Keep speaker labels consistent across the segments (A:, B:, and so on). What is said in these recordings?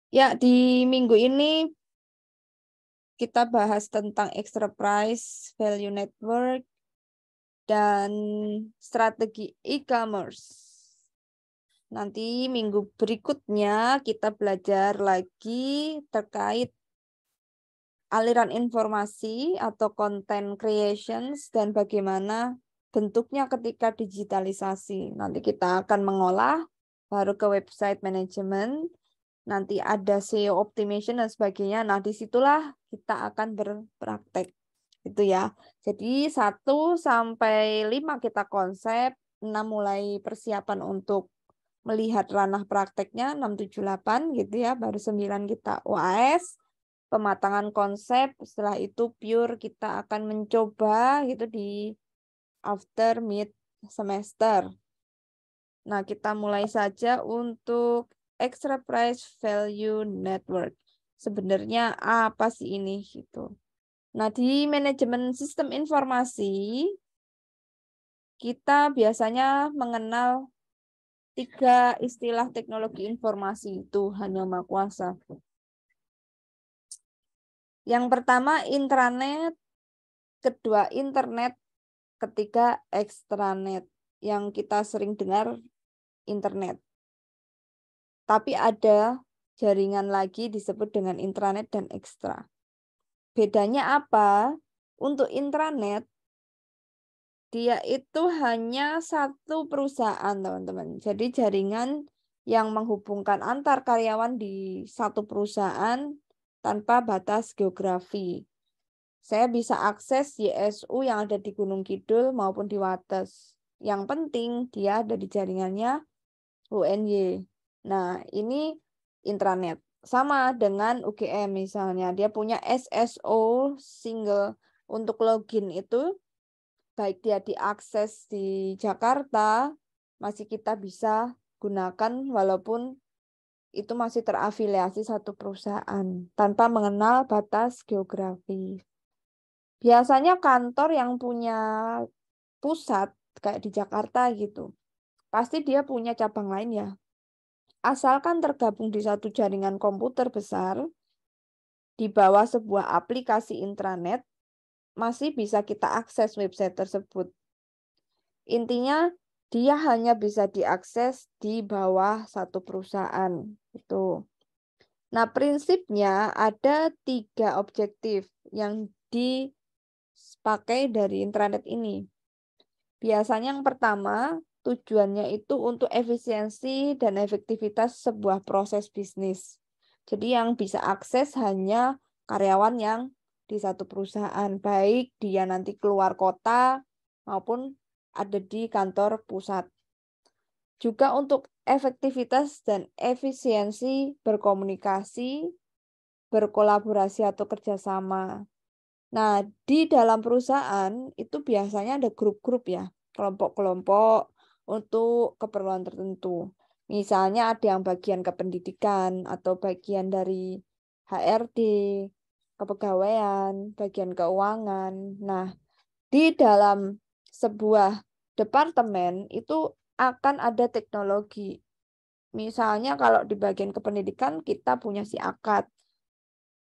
A: Ya, di minggu ini kita bahas tentang enterprise value network dan strategi e-commerce. Nanti minggu berikutnya kita belajar lagi terkait aliran informasi atau content creations dan bagaimana bentuknya ketika digitalisasi. Nanti kita akan mengolah baru ke website manajemen. Nanti ada SEO optimization dan sebagainya. Nah, disitulah kita akan berpraktek. Itu ya. Jadi 1 sampai 5 kita konsep, 6 mulai persiapan untuk melihat ranah prakteknya, 6, 7, 8 gitu ya. Baru 9 kita UAS, pematangan konsep. Setelah itu pure kita akan mencoba gitu di after mid semester. Nah, kita mulai saja untuk enterprise value network. Sebenarnya apa sih ini gitu. Nah, di manajemen sistem informasi kita biasanya mengenal 3 istilah teknologi informasi itu hanya Maha Kuasa. Yang pertama intranet, kedua internet, ketiga extranet. Yang kita sering dengar internet. Tapi ada jaringan lagi disebut dengan intranet dan ekstra. Bedanya apa? Untuk intranet, dia itu hanya satu perusahaan, teman-teman. Jadi jaringan yang menghubungkan antar karyawan di satu perusahaan tanpa batas geografi. Saya bisa akses YSU yang ada di Gunung Kidul maupun di Wates. Yang penting dia ada di jaringannya UNY. Nah, ini intranet. Sama dengan UGM misalnya. Dia punya SSO single. Untuk login itu, baik dia diakses di Jakarta, masih kita bisa gunakan walaupun itu masih terafiliasi satu perusahaan. Tanpa mengenal batas geografi. Biasanya kantor yang punya pusat, kayak di Jakarta gitu, pasti dia punya cabang lain ya. Asalkan tergabung di satu jaringan komputer besar, di bawah sebuah aplikasi intranet, masih bisa kita akses website tersebut. Intinya, dia hanya bisa diakses di bawah satu perusahaan. Itu. Nah, prinsipnya ada 3 objektif yang dipakai dari intranet ini. Biasanya yang pertama, tujuannya itu untuk efisiensi dan efektivitas sebuah proses bisnis. Jadi yang bisa akses hanya karyawan yang di satu perusahaan, baik dia nanti keluar kota maupun ada di kantor pusat. Juga untuk efektivitas dan efisiensi berkomunikasi, berkolaborasi atau kerjasama. Nah, di dalam perusahaan itu biasanya ada grup-grup ya, kelompok-kelompok untuk keperluan tertentu. Misalnya ada yang bagian kependidikan atau bagian dari HRD, kepegawaian, bagian keuangan. Nah, di dalam sebuah departemen itu akan ada teknologi. Misalnya kalau di bagian kependidikan kita punya si akad.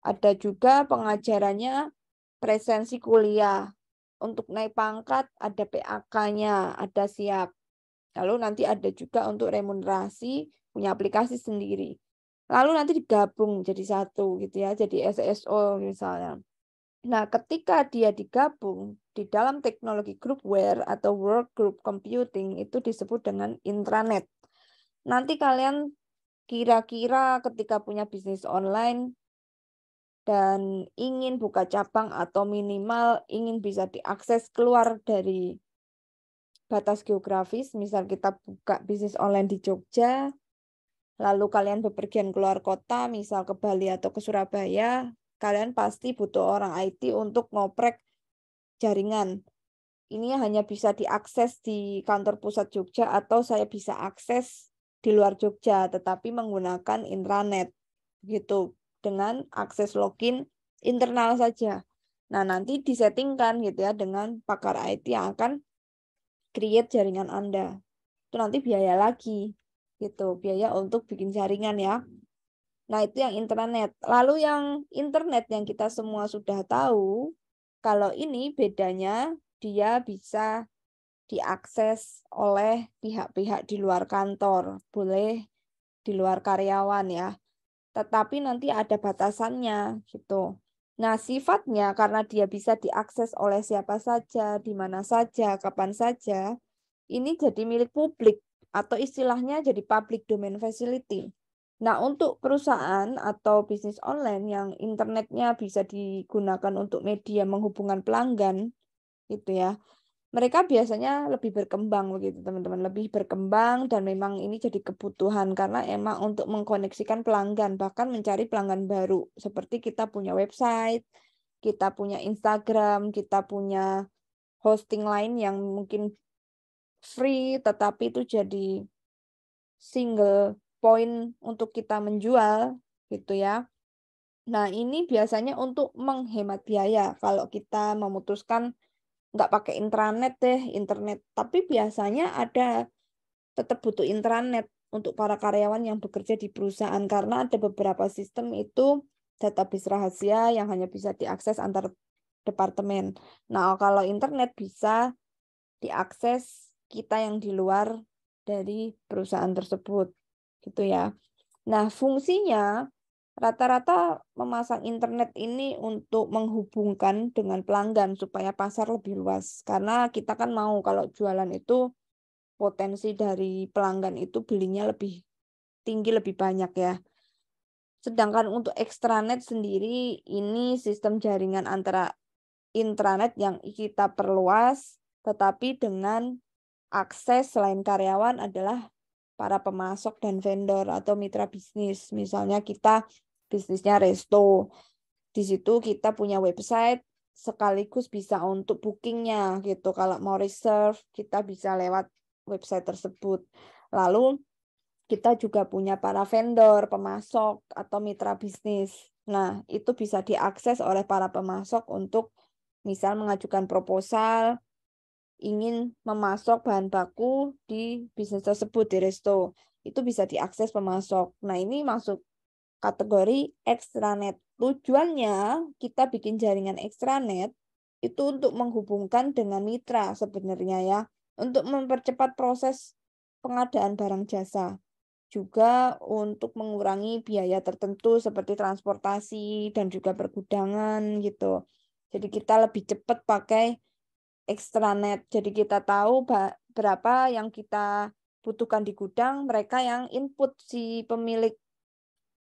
A: Ada juga pengajarannya presensi kuliah. Untuk naik pangkat ada PAK-nya, ada siap. Lalu nanti ada juga untuk remunerasi, punya aplikasi sendiri. Lalu nanti digabung jadi satu gitu ya, jadi SSO misalnya. Nah, ketika dia digabung di dalam teknologi groupware atau work group computing itu disebut dengan intranet. Nanti kalian kira-kira ketika punya bisnis online dan ingin buka cabang atau minimal ingin bisa diakses keluar dari batas geografis, misal kita buka bisnis online di Jogja, lalu kalian bepergian keluar kota, misal ke Bali atau ke Surabaya, kalian pasti butuh orang IT untuk ngoprek jaringan. Ini hanya bisa diakses di kantor pusat Jogja atau saya bisa akses di luar Jogja, tetapi menggunakan intranet gitu dengan akses login internal saja. Nah, nanti disettingkan gitu ya dengan pakar IT yang akan create jaringan Anda. Itu nanti biaya lagi gitu, biaya untuk bikin jaringan ya. Nah, itu yang intranet. Lalu yang internet yang kita semua sudah tahu, kalau ini bedanya dia bisa diakses oleh pihak-pihak di luar kantor, boleh di luar karyawan ya. Tetapi nanti ada batasannya gitu. Nah, sifatnya karena dia bisa diakses oleh siapa saja, di mana saja, kapan saja, ini jadi milik publik atau istilahnya jadi public domain facility. Nah, untuk perusahaan atau bisnis online yang internetnya bisa digunakan untuk media menghubungkan pelanggan, gitu ya. Mereka biasanya lebih berkembang begitu, teman-teman. Lebih berkembang dan memang ini jadi kebutuhan karena emang untuk mengkoneksikan pelanggan, bahkan mencari pelanggan baru. Seperti kita punya website, kita punya Instagram, kita punya hosting lain yang mungkin free, tetapi itu jadi single point untuk kita menjual gitu ya. Nah, ini biasanya untuk menghemat biaya. Kalau kita memutuskan nggak pakai intranet deh, internet. Tapi biasanya ada tetap butuh intranet untuk para karyawan yang bekerja di perusahaan karena ada beberapa sistem itu database rahasia yang hanya bisa diakses antar departemen. Nah, kalau internet bisa diakses kita yang di luar dari perusahaan tersebut gitu ya. Nah, fungsinya rata-rata memasang internet ini untuk menghubungkan dengan pelanggan supaya pasar lebih luas. Karena kita kan mau kalau jualan itu potensi dari pelanggan itu belinya lebih tinggi, lebih banyak ya. Sedangkan untuk extranet sendiri ini sistem jaringan antara intranet yang kita perluas, tetapi dengan akses selain karyawan adalah para pemasok dan vendor atau mitra bisnis. Misalnya kita bisnisnya resto. Di situ kita punya website sekaligus bisa untuk bookingnya gitu. Kalau mau reserve kita bisa lewat website tersebut. Lalu kita juga punya para vendor, pemasok atau mitra bisnis. Nah, itu bisa diakses oleh para pemasok untuk misal mengajukan proposal ingin memasok bahan baku di bisnis tersebut di resto. Itu bisa diakses pemasok. Nah, ini masuk kategori extranet. Tujuannya kita bikin jaringan extranet itu untuk menghubungkan dengan mitra sebenarnya ya, untuk mempercepat proses pengadaan barang jasa. Juga untuk mengurangi biaya tertentu seperti transportasi dan juga pergudangan gitu. Jadi kita lebih cepat pakai extranet. Jadi kita tahu berapa yang kita butuhkan di gudang, mereka yang input si pemilik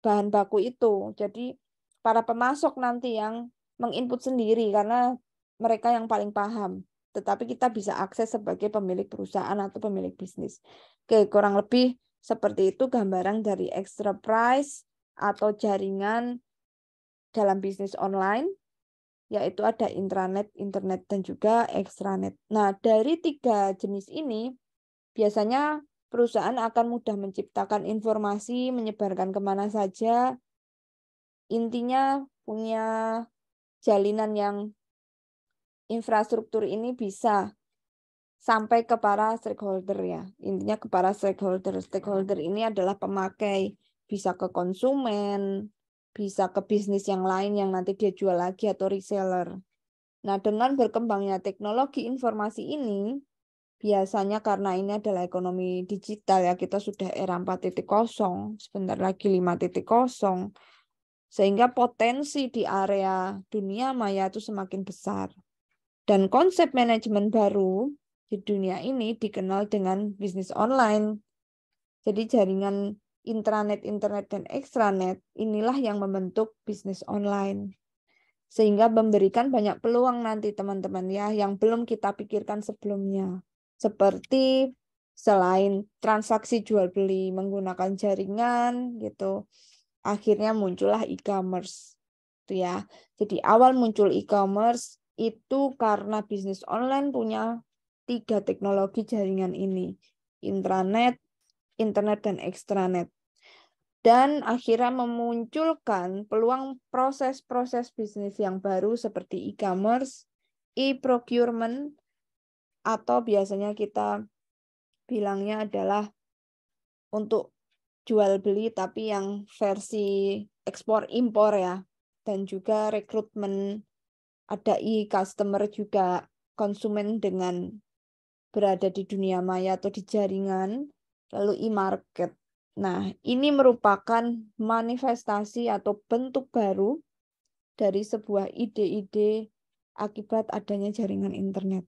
A: bahan baku itu. Jadi para pemasok nanti yang menginput sendiri karena mereka yang paling paham. Tetapi kita bisa akses sebagai pemilik perusahaan atau pemilik bisnis. Oke, kurang lebih seperti itu gambaran dari extra price atau jaringan dalam bisnis online, yaitu ada intranet, internet, dan juga extranet. Nah, dari 3 jenis ini, biasanya perusahaan akan mudah menciptakan informasi, menyebarkan kemana saja. Intinya punya jalinan yang infrastruktur ini bisa sampai ke para stakeholder ya. Intinya ke para stakeholder. Stakeholder ini adalah pemakai, bisa ke konsumen, bisa ke bisnis yang lain yang nanti dia jual lagi atau reseller. Nah, dengan berkembangnya teknologi informasi ini, biasanya karena ini adalah ekonomi digital ya, kita sudah era 4.0, sebentar lagi 5.0, sehingga potensi di area dunia maya itu semakin besar. Dan konsep manajemen baru di dunia ini dikenal dengan bisnis online. Jadi jaringan intranet, internet, dan extranet inilah yang membentuk bisnis online. Sehingga memberikan banyak peluang nanti teman-teman ya yang belum kita pikirkan sebelumnya. Seperti selain transaksi jual beli menggunakan jaringan gitu, akhirnya muncullah e-commerce. Itu ya. Jadi awal muncul e-commerce itu karena bisnis online punya 3 teknologi jaringan ini. Intranet, internet, dan extranet. Dan akhirnya memunculkan peluang proses-proses bisnis yang baru seperti e-commerce, e-procurement, atau biasanya kita bilangnya adalah untuk jual beli tapi yang versi ekspor impor ya, dan juga rekrutmen, ada e-customer juga, konsumen dengan berada di dunia maya atau di jaringan, lalu e-market. Nah, ini merupakan manifestasi atau bentuk baru dari sebuah ide-ide akibat adanya jaringan internet.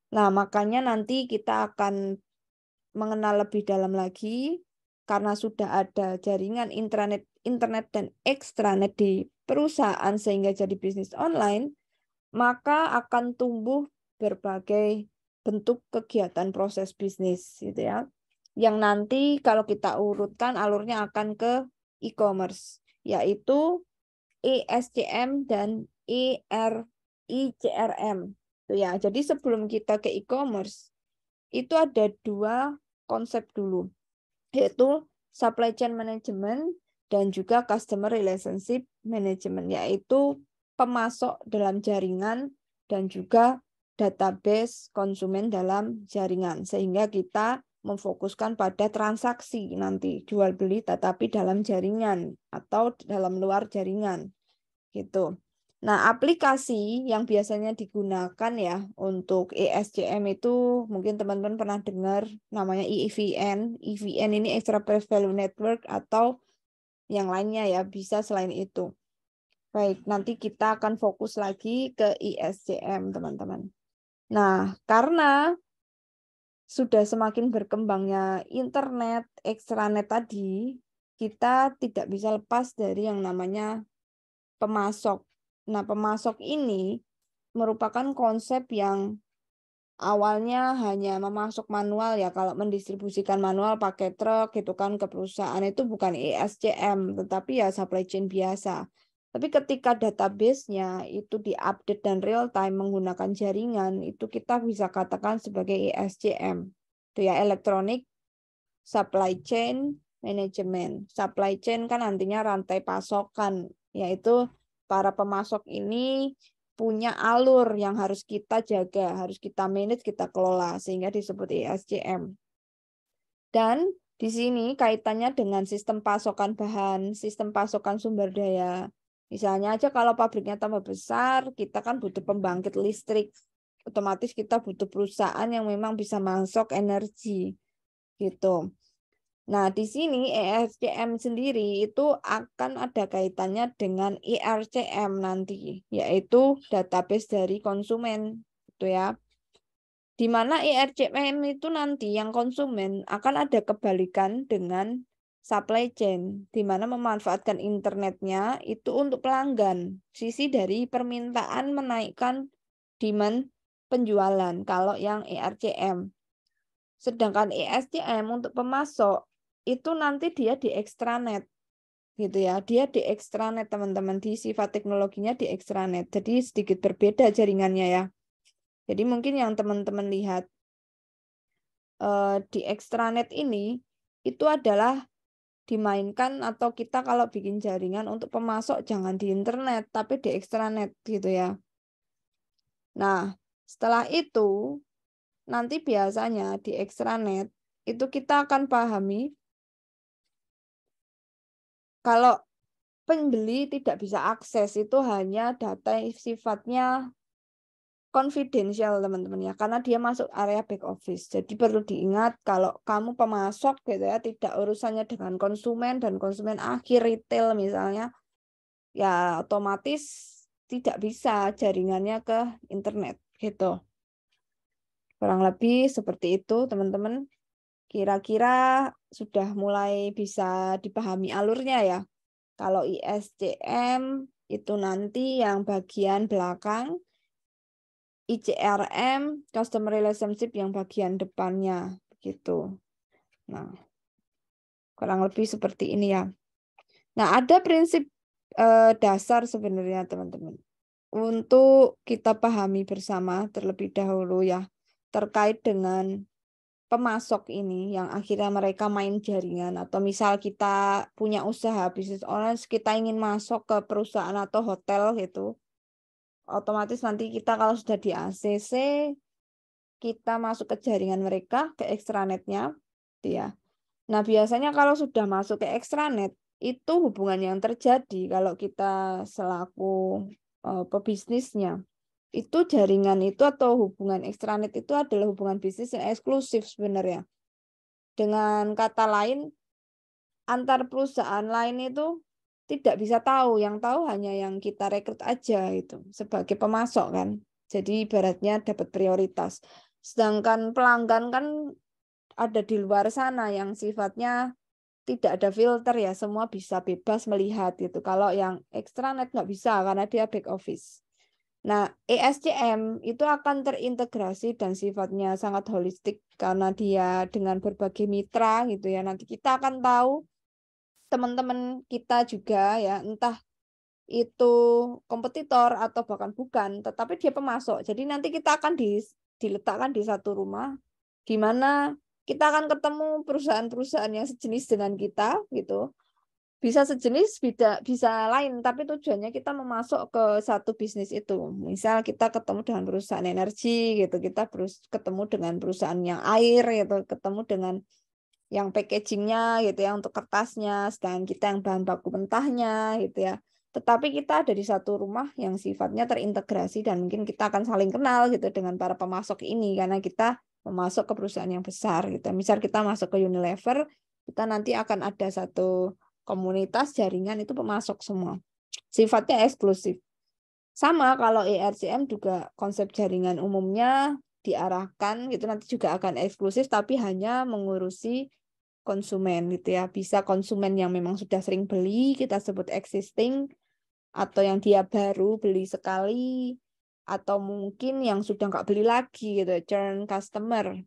A: Nah, makanya nanti kita akan mengenal lebih dalam lagi, karena sudah ada jaringan internet dan extranet di perusahaan sehingga jadi bisnis online, maka akan tumbuh berbagai bentuk kegiatan proses bisnis gitu ya. Yang nanti kalau kita urutkan alurnya akan ke e-commerce, yaitu ESCM dan ICRM. Tuh ya. Jadi sebelum kita ke e-commerce, itu ada dua konsep dulu, yaitu supply chain management dan juga customer relationship management, yaitu pemasok dalam jaringan dan juga database konsumen dalam jaringan, sehingga kita memfokuskan pada transaksi nanti jual beli tetapi dalam jaringan atau dalam luar jaringan gitu. Nah, aplikasi yang biasanya digunakan ya untuk ESCM itu mungkin teman-teman pernah dengar namanya EVN. EVN ini Extra Place Value Network atau yang lainnya ya, bisa selain itu. Baik, nanti kita akan fokus lagi ke ESCM, teman-teman. Nah, karena sudah semakin berkembangnya internet, extranet tadi, kita tidak bisa lepas dari yang namanya pemasok. Nah, pemasok ini merupakan konsep yang awalnya hanya memasok manual ya. Kalau mendistribusikan manual pakai truk gitu kan ke perusahaan, itu bukan ESCM, tetapi ya supply chain biasa. Tapi ketika database-nya itu diupdate dan real time menggunakan jaringan, itu kita bisa katakan sebagai ESCM. Itu ya, Electronic Supply Chain Management. Supply chain kan artinya rantai pasokan, yaitu para pemasok ini punya alur yang harus kita jaga, harus kita manage, kita kelola, sehingga disebut ESCM. Dan di sini kaitannya dengan sistem pasokan bahan, sistem pasokan sumber daya. Misalnya aja kalau pabriknya tambah besar, kita kan butuh pembangkit listrik. Otomatis kita butuh perusahaan yang memang bisa masuk energi. Gitu. Nah, di sini ESCM sendiri itu akan ada kaitannya dengan IRCM nanti, yaitu database dari konsumen, gitu ya. Di mana IRCM itu nanti yang konsumen akan ada kebalikan dengan supply chain, di mana memanfaatkan internetnya itu untuk pelanggan. Sisi dari permintaan menaikkan demand penjualan kalau yang IRCM. Sedangkan ESCM untuk pemasok itu nanti dia di extranet gitu ya. Dia di extranet, teman-teman, di sifat teknologinya di extranet. Jadi sedikit berbeda jaringannya ya. Jadi mungkin yang teman-teman lihat di extranet ini itu adalah dimainkan, atau kita kalau bikin jaringan untuk pemasok jangan di internet tapi di extranet gitu ya. Nah, setelah itu nanti biasanya di extranet itu kita akan pahami kalau pembeli tidak bisa akses, itu hanya data yang sifatnya konfidensial, teman-teman ya, karena dia masuk area back office. Jadi perlu diingat kalau kamu pemasok gitu ya, tidak urusannya dengan konsumen dan konsumen akhir retail misalnya, ya otomatis tidak bisa jaringannya ke internet gitu. Kurang lebih seperti itu, teman-teman. Kira-kira sudah mulai bisa dipahami alurnya ya. Kalau ISCM itu nanti yang bagian belakang, ICRM customer relationship yang bagian depannya begitu. Nah, kurang lebih seperti ini ya. Nah, ada prinsip dasar sebenarnya, teman-teman, untuk kita pahami bersama terlebih dahulu ya, terkait dengan pemasok ini yang akhirnya mereka main jaringan, atau misal kita punya usaha bisnis online, kita ingin masuk ke perusahaan atau hotel gitu, otomatis nanti kita kalau sudah di ACC, kita masuk ke jaringan mereka, ke extranetnya, gitu ya. Nah, biasanya kalau sudah masuk ke extranet, itu hubungan yang terjadi kalau kita selaku pebisnisnya. Itu jaringan itu atau hubungan extranet itu adalah hubungan bisnis yang eksklusif sebenarnya. Dengan kata lain, antar perusahaan lain itu tidak bisa tahu, yang tahu hanya yang kita rekrut aja itu sebagai pemasok kan. Jadi ibaratnya dapat prioritas. Sedangkan pelanggan kan ada di luar sana yang sifatnya tidak ada filter ya, semua bisa bebas melihat gitu. Kalau yang extranet nggak bisa karena dia back office. Nah, ESCM itu akan terintegrasi dan sifatnya sangat holistik karena dia dengan berbagai mitra gitu ya. Nanti kita akan tahu teman-teman kita juga ya, entah itu kompetitor atau bahkan bukan, tetapi dia pemasok. Jadi nanti kita akan diletakkan di satu rumah di mana kita akan ketemu perusahaan-perusahaan yang sejenis dengan kita gitu. Bisa sejenis, bisa lain, tapi tujuannya kita memasok ke satu bisnis itu. Misal kita ketemu dengan perusahaan energi gitu, kita ketemu dengan perusahaan yang air gitu, ketemu dengan yang packagingnya gitu ya untuk kertasnya, sedangkan kita yang bahan baku mentahnya gitu ya. Tetapi kita ada di satu rumah yang sifatnya terintegrasi dan mungkin kita akan saling kenal gitu dengan para pemasok ini karena kita memasok ke perusahaan yang besar gitu. Misal kita masuk ke Unilever, kita nanti akan ada satu komunitas jaringan itu pemasok semua. Sifatnya eksklusif. Sama kalau ERCM juga konsep jaringan umumnya diarahkan gitu nanti juga akan eksklusif tapi hanya mengurusi konsumen gitu ya. Bisa konsumen yang memang sudah sering beli, kita sebut existing, atau yang dia baru beli sekali, atau mungkin yang sudah nggak beli lagi gitu, churn customer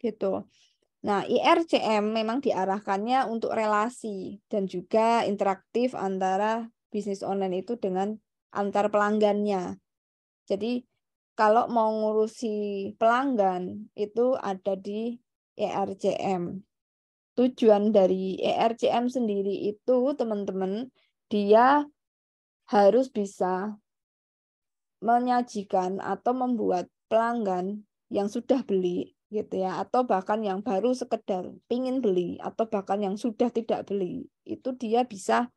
A: gitu. Nah, IRCM memang diarahkannya untuk relasi dan juga interaktif antara bisnis online itu dengan antar pelanggannya. Jadi kalau mau ngurusi pelanggan itu ada di ERCM. Tujuan dari ERCM sendiri itu teman-teman dia harus bisa menyajikan atau membuat pelanggan yang sudah beli gitu ya atau bahkan yang baru sekedar pingin beli atau bahkan yang sudah tidak beli itu dia bisa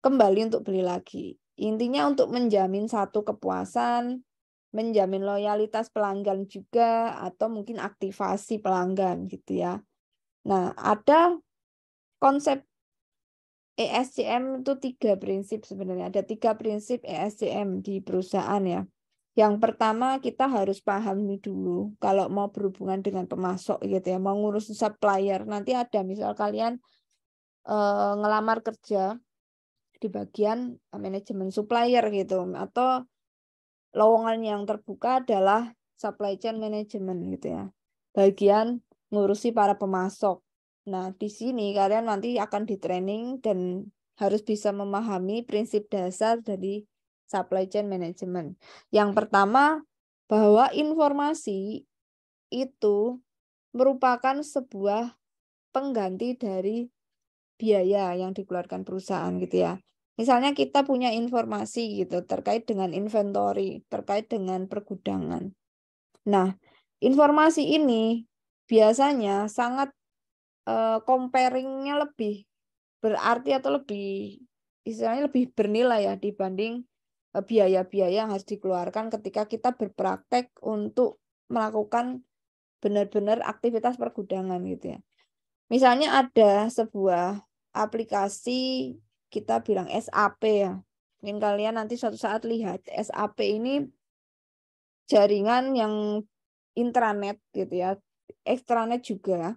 A: kembali untuk beli lagi. Intinya untuk menjamin satu kepuasan, menjamin loyalitas pelanggan juga atau mungkin aktivasi pelanggan gitu ya. Nah, ada konsep ESCM itu 3 prinsip sebenarnya. Ada 3 prinsip ESCM di perusahaan ya. Yang pertama kita harus pahami dulu kalau mau berhubungan dengan pemasok gitu ya, mau ngurus supplier. Nanti ada misal kalian ngelamar kerja di bagian manajemen supplier gitu atau lowongan yang terbuka adalah supply chain management gitu ya. Bagian ngurusi para pemasok. Nah, di sini kalian nanti akan di-training dan harus bisa memahami prinsip dasar dari supply chain management. Yang pertama, bahwa informasi itu merupakan sebuah pengganti dari biaya yang dikeluarkan perusahaan gitu ya. Misalnya kita punya informasi gitu terkait dengan inventory, terkait dengan pergudangan. Nah, informasi ini biasanya sangat comparingnya lebih berarti atau lebih istilahnya lebih bernilai ya dibanding biaya-biaya yang harus dikeluarkan ketika kita berpraktek untuk melakukan benar-benar aktivitas pergudangan gitu ya. Misalnya ada sebuah aplikasi kita bilang SAP ya. Mungkin kalian nanti suatu saat lihat SAP ini jaringan yang intranet gitu ya, extranet juga.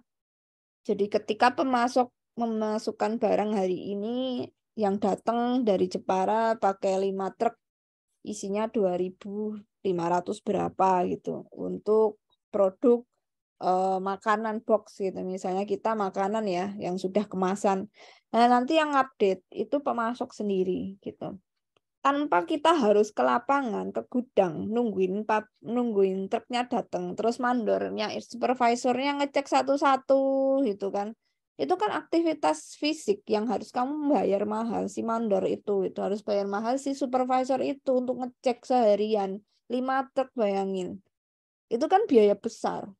A: Jadi ketika pemasok memasukkan barang hari ini yang datang dari Jepara pakai 5 truk isinya 2.500 berapa gitu untuk produk makanan box gitu. Misalnya kita makanan ya yang sudah kemasan. Nah, nanti yang update itu pemasok sendiri gitu. Tanpa kita harus ke lapangan, ke gudang, nungguin truknya datang, terus mandornya, supervisornya ngecek satu-satu gitu kan. Itu kan aktivitas fisik yang harus kamu bayar mahal si mandor itu harus bayar mahal si supervisor itu untuk ngecek seharian 5 truk bayangin. Itu kan biaya besar.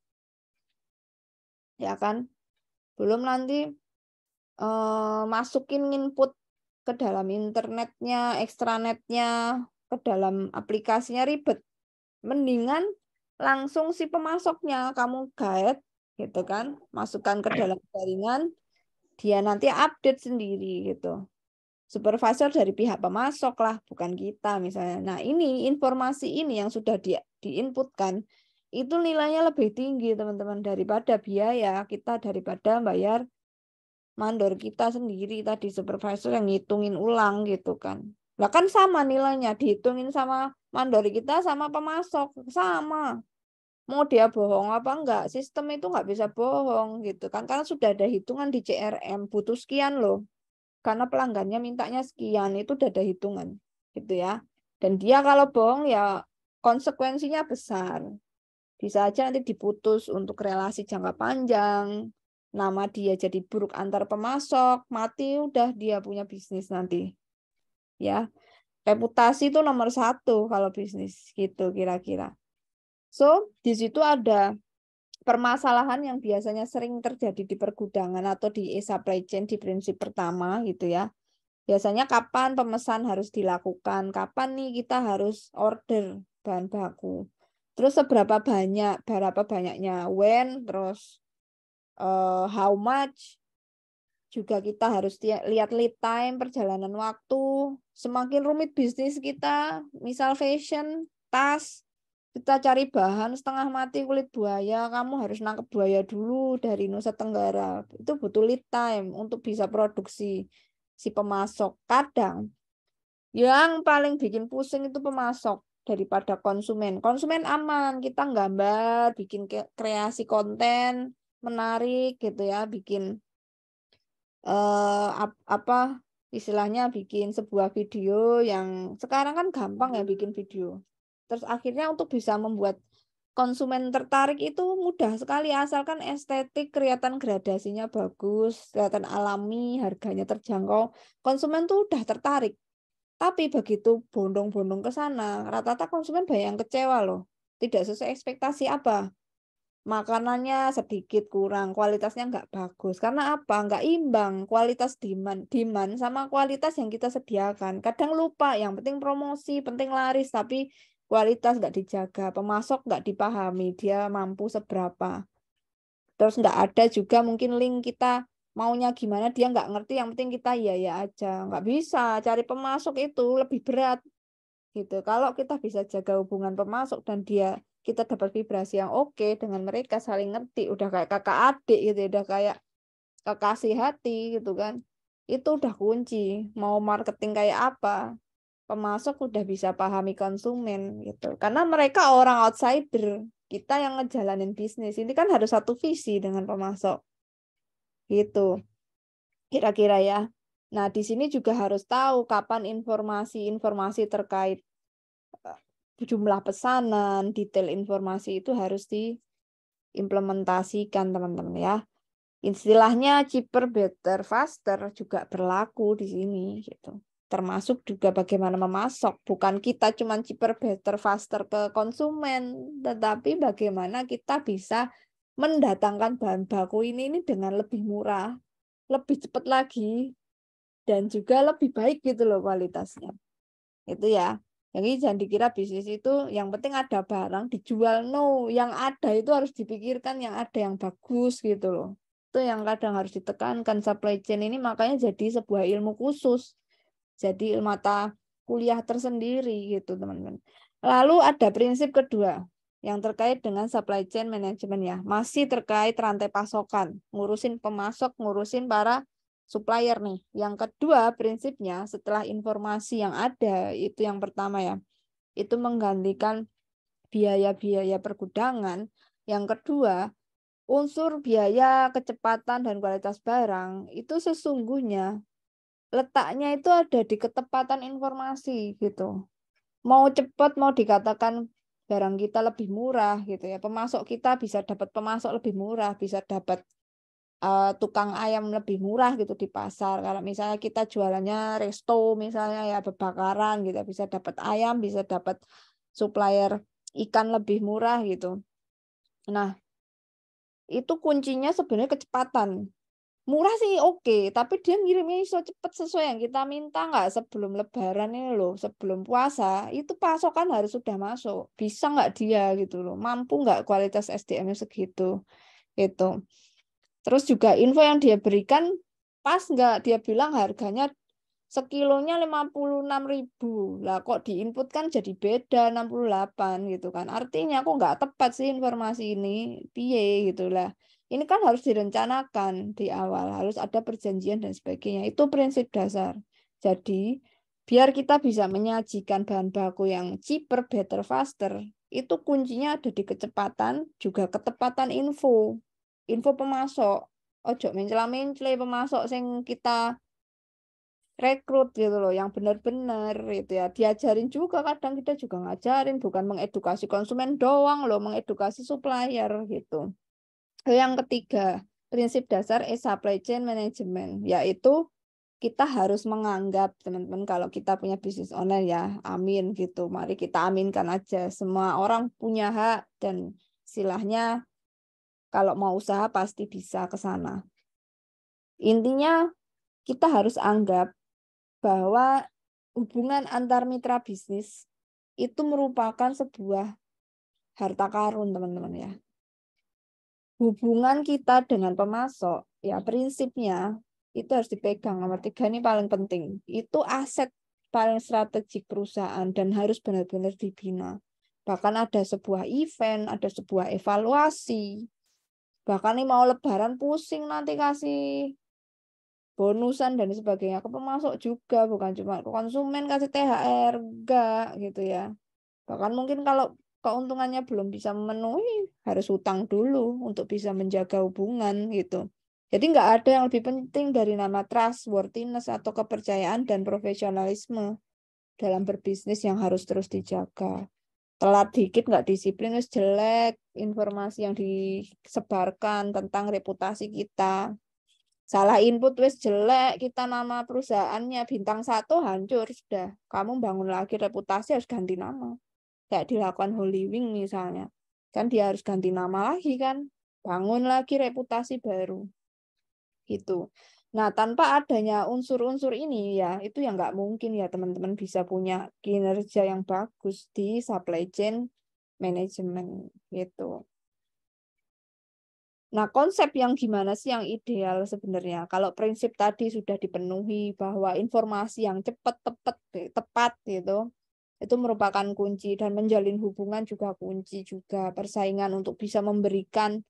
A: Ya kan? Belum nanti masukin input ke dalam internetnya, ekstranetnya, ke dalam aplikasinya ribet. Mendingan langsung si pemasoknya kamu guide gitu kan, masukkan ke dalam jaringan, dia nanti update sendiri gitu. Supervisor dari pihak pemasok lah, bukan kita misalnya. Nah, ini informasi ini yang sudah diinputkan itu nilainya lebih tinggi teman-teman daripada biaya kita, daripada bayar mandor kita sendiri tadi, supervisor yang ngitungin ulang gitu kan. Lah kan sama nilainya, dihitungin sama mandor kita sama pemasok, sama. Mau dia bohong apa enggak, sistem itu enggak bisa bohong gitu kan, karena sudah ada hitungan di CRM, butuh sekian loh. Karena pelanggannya mintanya sekian, itu udah ada hitungan gitu ya. Dan dia kalau bohong ya konsekuensinya besar. Bisa aja nanti diputus untuk relasi jangka panjang, nama dia jadi buruk antar pemasok, mati udah dia punya bisnis nanti. Ya, reputasi itu nomor 1 kalau bisnis gitu kira-kira. So, di situ ada permasalahan yang biasanya sering terjadi di pergudangan atau di supply chain di prinsip pertama gitu ya. Biasanya kapan pemesan harus dilakukan, kapan nih kita harus order bahan baku. Terus berapa banyaknya, when, terus how much, juga kita harus lihat lead time, perjalanan waktu. Semakin rumit bisnis kita, misal fashion, tas, kita cari bahan setengah mati kulit buaya, kamu harus nangkep buaya dulu dari Nusa Tenggara. Itu butuh lead time untuk bisa produksi si pemasok. Kadang yang paling bikin pusing itu pemasok daripada konsumen. Konsumen aman, kita gambar, bikin kreasi konten menarik gitu ya, bikin apa istilahnya, bikin sebuah video yang sekarang kan gampang ya bikin video. Terus akhirnya untuk bisa membuat konsumen tertarik itu mudah sekali, asalkan estetik, kelihatan gradasinya bagus, kelihatan alami, harganya terjangkau, konsumen tuh udah tertarik. Tapi begitu bondong-bondong ke sana, rata-rata konsumen banyak yang kecewa loh. Tidak sesuai ekspektasi apa? Makanannya sedikit kurang, kualitasnya nggak bagus. Karena apa? Nggak imbang kualitas demand sama kualitas yang kita sediakan. Kadang lupa, yang penting promosi, penting laris, tapi kualitas nggak dijaga. Pemasok nggak dipahami, dia mampu seberapa. Terus nggak ada juga mungkin link kita maunya gimana, dia nggak ngerti, yang penting kita ya aja. Nggak bisa, cari pemasok itu lebih berat gitu. Kalau kita bisa jaga hubungan pemasok dan kita dapat vibrasi yang oke dengan mereka, saling ngerti, udah kayak kakak adik gitu, udah kayak kekasih hati gitu kan, itu udah kunci. Mau marketing kayak apa, pemasok udah bisa pahami konsumen gitu, karena mereka orang outsider, kita yang ngejalanin bisnis ini kan harus satu visi dengan pemasok gitu kira-kira ya. Nah, di sini juga harus tahu kapan informasi terkait jumlah pesanan, detail informasi itu harus diimplementasikan teman-teman ya. Istilahnya cheaper, better, faster juga berlaku di sini gitu. Termasuk juga bagaimana memasok. Bukan kita cuma cheaper, better, faster ke konsumen, tetapi bagaimana kita bisa mendatangkan bahan baku ini dengan lebih murah, lebih cepat lagi, dan juga lebih baik gitu loh kualitasnya. Itu ya. Jadi jangan dikira bisnis itu yang penting ada barang dijual. No, yang ada itu harus dipikirkan, yang ada yang bagus gitu loh. Itu yang kadang harus ditekankan. Supply chain ini makanya jadi sebuah ilmu khusus. Jadi mata kuliah tersendiri gitu teman-teman. Lalu ada prinsip kedua yang terkait dengan supply chain management ya. Masih terkait rantai pasokan. Ngurusin pemasok, ngurusin para supplier nih. Yang kedua prinsipnya setelah informasi yang ada, itu yang pertama ya, itu menggantikan biaya-biaya pergudangan. Yang kedua, unsur biaya, kecepatan, dan kualitas barang itu sesungguhnya letaknya itu ada di ketepatan informasi gitu. Mau cepat, mau dikatakan barang kita lebih murah gitu ya. Pemasok kita bisa dapat pemasok lebih murah, bisa dapat tukang ayam lebih murah gitu di pasar. Kalau misalnya kita jualannya resto misalnya ya, bebakaran gitu, bisa dapat ayam, bisa dapat supplier ikan lebih murah gitu. Nah, itu kuncinya sebenarnya kecepatan. Murah sih oke, tapi dia ngirimnya iso cepet sesuai yang kita minta nggak sebelum Lebaran ini loh, sebelum puasa itu pasokan harus sudah masuk. Bisa nggak dia gitu loh, mampu nggak kualitas SDM-nya segitu itu. Terus juga info yang dia berikan pas nggak, dia bilang harganya sekilonya 56.000. Lah kok diinput kan jadi beda 68 gitu kan. Artinya kok nggak tepat sih informasi ini. Piye gitu lah. Ini kan harus direncanakan di awal, harus ada perjanjian dan sebagainya. Itu prinsip dasar. Jadi, biar kita bisa menyajikan bahan baku yang cheaper, better, faster, itu kuncinya ada di kecepatan, juga ketepatan info. Info pemasok. Ojo mencela-mencela pemasok sing kita rekrut gitu loh, yang benar-benar gitu ya. Diajarin juga, kadang kita juga ngajarin, bukan mengedukasi konsumen doang loh, mengedukasi supplier gitu. Yang ketiga, prinsip dasar supply chain management, yaitu kita harus menganggap teman-teman kalau kita punya bisnis online ya, amin gitu. Mari kita aminkan aja. Semua orang punya hak dan istilahnya kalau mau usaha pasti bisa ke sana. Intinya kita harus anggap bahwa hubungan antar mitra bisnis itu merupakan sebuah harta karun, teman-teman ya. Hubungan kita dengan pemasok, ya prinsipnya itu harus dipegang. Nomor 3 ini paling penting. Itu aset paling strategik perusahaan dan harus benar-benar dibina. Bahkan ada sebuah event, ada sebuah evaluasi. Bahkan ini mau lebaran pusing nanti kasih bonusan dan sebagainya ke pemasok juga, bukan cuma ke konsumen kasih THR, enggak gitu ya. Bahkan mungkin kalau keuntungannya belum bisa memenuhi, harus hutang dulu untuk bisa menjaga hubungan gitu. Jadi nggak ada yang lebih penting dari nama trustworthiness atau kepercayaan dan profesionalisme dalam berbisnis yang harus terus dijaga. Telat dikit nggak disiplin, wis jelek informasi yang disebarkan tentang reputasi kita. Salah input wis jelek, kita nama perusahaannya bintang 1 hancur sudah. Kamu bangun lagi reputasi harus ganti nama. Kayak dilakukan Holy Wing misalnya. Kan dia harus ganti nama lagi kan. Bangun lagi reputasi baru. Gitu. Nah, tanpa adanya unsur-unsur ini ya, itu yang nggak mungkin ya teman-teman bisa punya kinerja yang bagus di supply chain management gitu. Nah, konsep yang gimana sih yang ideal sebenarnya? Kalau prinsip tadi sudah dipenuhi bahwa informasi yang cepat, tepat gitu, itu merupakan kunci dan menjalin hubungan juga kunci juga. Persaingan untuk bisa memberikan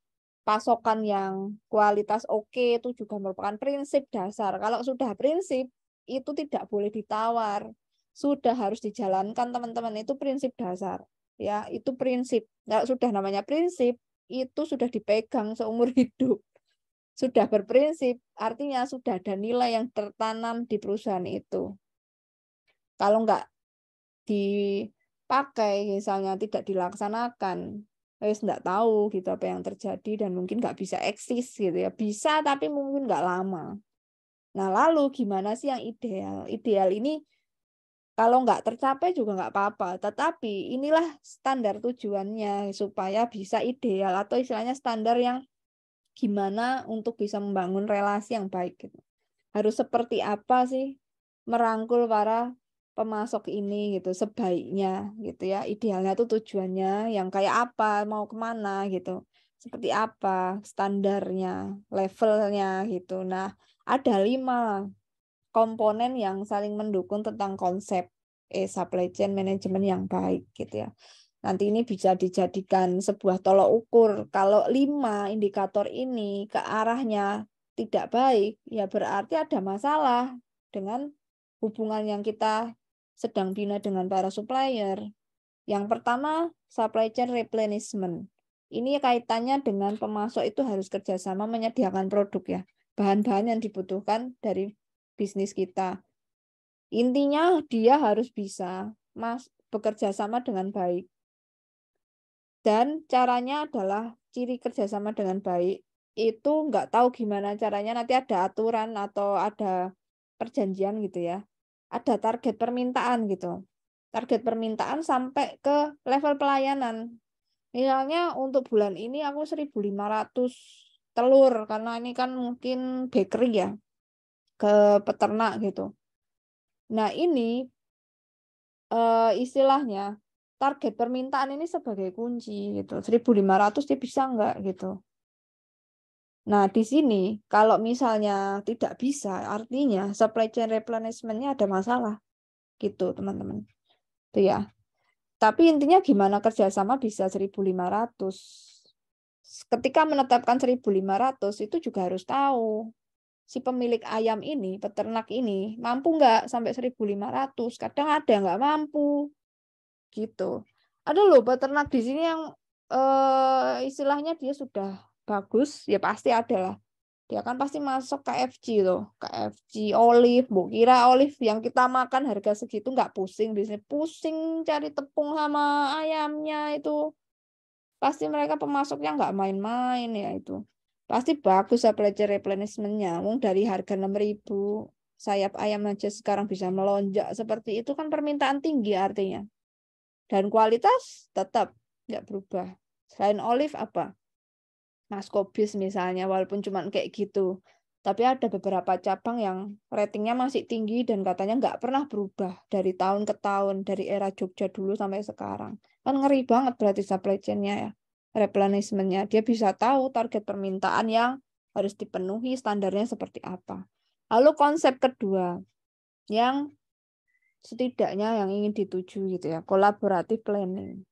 A: pasokan yang kualitas oke itu juga merupakan prinsip dasar. Kalau sudah prinsip, itu tidak boleh ditawar. Sudah harus dijalankan teman-teman, itu prinsip dasar. Ya, itu prinsip. Kalau sudah namanya prinsip, itu sudah dipegang seumur hidup. Sudah berprinsip, artinya sudah ada nilai yang tertanam di perusahaan itu. Kalau nggak dipakai, misalnya tidak dilaksanakan, wis nggak tahu gitu apa yang terjadi dan mungkin nggak bisa eksis gitu ya. Bisa tapi mungkin nggak lama. Nah lalu gimana sih yang ideal? Ideal ini kalau nggak tercapai juga nggak apa-apa. Tetapi inilah standar tujuannya supaya bisa ideal atau istilahnya standar yang gimana untuk bisa membangun relasi yang baik gitu. Harus seperti apa sih merangkul para pemasok ini gitu sebaiknya gitu ya. Idealnya tuh tujuannya yang kayak apa, mau kemana gitu. Seperti apa standarnya, levelnya gitu. Nah, ada 5 komponen yang saling mendukung tentang konsep supply chain management yang baik gitu ya. Nanti ini bisa dijadikan sebuah tolok ukur. Kalau 5 indikator ini ke arahnya tidak baik, ya berarti ada masalah dengan hubungan yang kita sedang bina dengan para supplier. Yang pertama, supply chain replenishment. Ini kaitannya dengan pemasok itu harus kerjasama menyediakan produk ya, bahan-bahan yang dibutuhkan dari bisnis kita. Intinya dia harus bisa bekerja sama dengan baik. Dan caranya adalah ciri kerjasama dengan baik itu nggak tahu gimana caranya, nanti ada aturan atau ada perjanjian gitu ya. Ada target permintaan gitu. Target permintaan sampai ke level pelayanan. Misalnya untuk bulan ini aku 1.500 telur, karena ini kan mungkin bakery ya, ke peternak gitu. Nah ini istilahnya target permintaan ini sebagai kunci gitu. 1.500 dia bisa nggak gitu. Nah di sini kalau misalnya tidak bisa, artinya supply chain replenishment-nya ada masalah gitu teman-teman. Itu ya. Tapi intinya gimana kerjasama bisa 1.500. Ketika menetapkan 1.500 itu juga harus tahu si pemilik ayam ini, peternak ini mampu nggak sampai 1.500. Kadang ada yang nggak mampu gitu. Ada loh peternak di sini yang istilahnya dia sudah bagus, ya pasti ada lah. Dia kan pasti masuk KFC loh, KFC, Olive, Bu kira Olive yang kita makan harga segitu nggak pusing, biasanya pusing cari tepung sama ayamnya itu. Pasti mereka pemasoknya nggak main-main ya itu. Pasti bagus supply chain replenishment-nya. Wong dari harga 6.000 sayap ayam aja sekarang bisa melonjak seperti itu kan permintaan tinggi artinya. Dan kualitas tetap nggak berubah. Selain Olive apa? Maskobis misalnya, walaupun cuma kayak gitu. Tapi ada beberapa cabang yang ratingnya masih tinggi dan katanya nggak pernah berubah dari tahun ke tahun, dari era Jogja dulu sampai sekarang. Kan ngeri banget berarti supply chain-nya ya, replenishment-nya. Dia bisa tahu target permintaan yang harus dipenuhi, standarnya seperti apa. Lalu konsep kedua, yang setidaknya yang ingin dituju gitu ya, collaborative planning.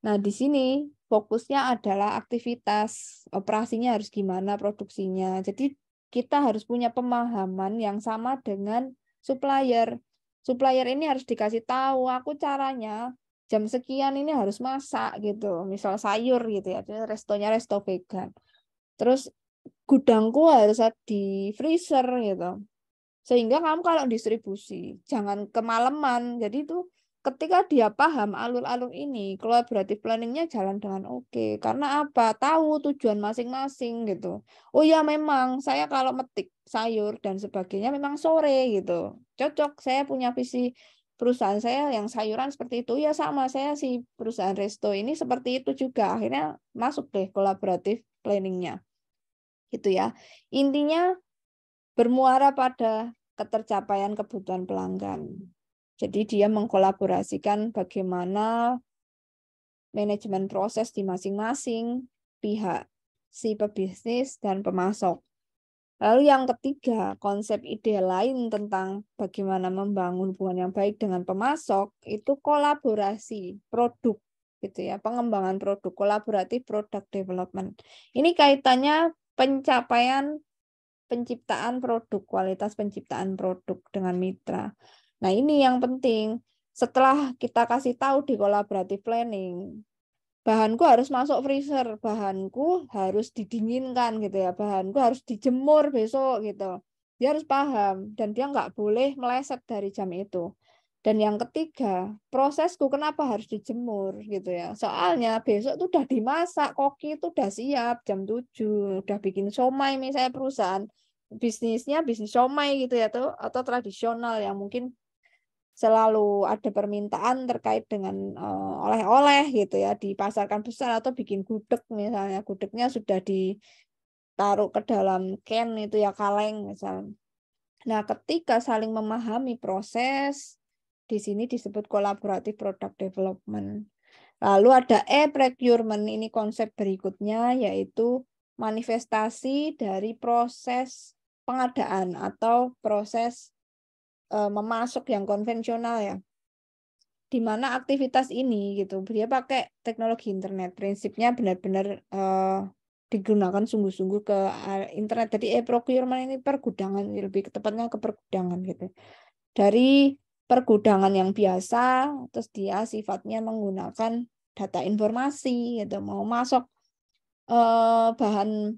A: Nah, di sini fokusnya adalah aktivitas, operasinya harus gimana, produksinya. Jadi kita harus punya pemahaman yang sama dengan supplier. Supplier ini harus dikasih tahu, aku caranya jam sekian ini harus masak gitu. Misal sayur gitu ya, restonya resto vegan. Terus gudangku harus di freezer gitu. Sehingga kamu kalau distribusi, jangan kemalaman. Jadi itu ketika dia paham alur-alur ini, collaborative planning-nya jalan dengan oke. Karena apa? Tahu tujuan masing-masing gitu. Oh ya memang, saya kalau metik sayur dan sebagainya memang sore gitu. Cocok, saya punya visi perusahaan saya yang sayuran seperti itu. Ya sama, saya si perusahaan resto ini seperti itu juga. Akhirnya masuk deh collaborative planning-nya. Gitu ya. Intinya bermuara pada ketercapaian kebutuhan pelanggan. Jadi dia mengkolaborasikan bagaimana manajemen proses di masing-masing pihak, si pebisnis dan pemasok. Lalu yang ketiga, konsep ide lain tentang bagaimana membangun hubungan yang baik dengan pemasok itu kolaborasi produk gitu ya, pengembangan produk, kolaboratif product development. Ini kaitannya penciptaan produk, kualitas penciptaan produk dengan mitra. Nah, ini yang penting. Setelah kita kasih tahu di collaborative planning, bahanku harus masuk freezer, bahanku harus didinginkan gitu ya, bahanku harus dijemur besok gitu. Dia harus paham dan dia nggak boleh meleset dari jam itu. Dan yang ketiga, prosesku kenapa harus dijemur gitu ya. Soalnya besok tuh udah dimasak, koki itu udah siap jam 7, udah bikin somai misalnya perusahaan bisnisnya bisnis somai gitu ya tuh atau tradisional yang mungkin selalu ada permintaan terkait dengan oleh-oleh gitu ya dipasarkan besar atau bikin gudeg misalnya gudegnya sudah ditaruh ke dalam can itu ya kaleng misalnya. Nah, ketika saling memahami proses di sini disebut collaborative product development. Lalu ada e-procurement, ini konsep berikutnya yaitu manifestasi dari proses pengadaan atau proses memasok yang konvensional ya. Di mana aktivitas ini gitu, dia pakai teknologi internet. Prinsipnya benar-benar digunakan sungguh-sungguh ke internet. Jadi e-procurement ini pergudangan, lebih tepatnya ke pergudangan gitu. Dari pergudangan yang biasa, terus dia sifatnya menggunakan data informasi gitu, mau masuk bahan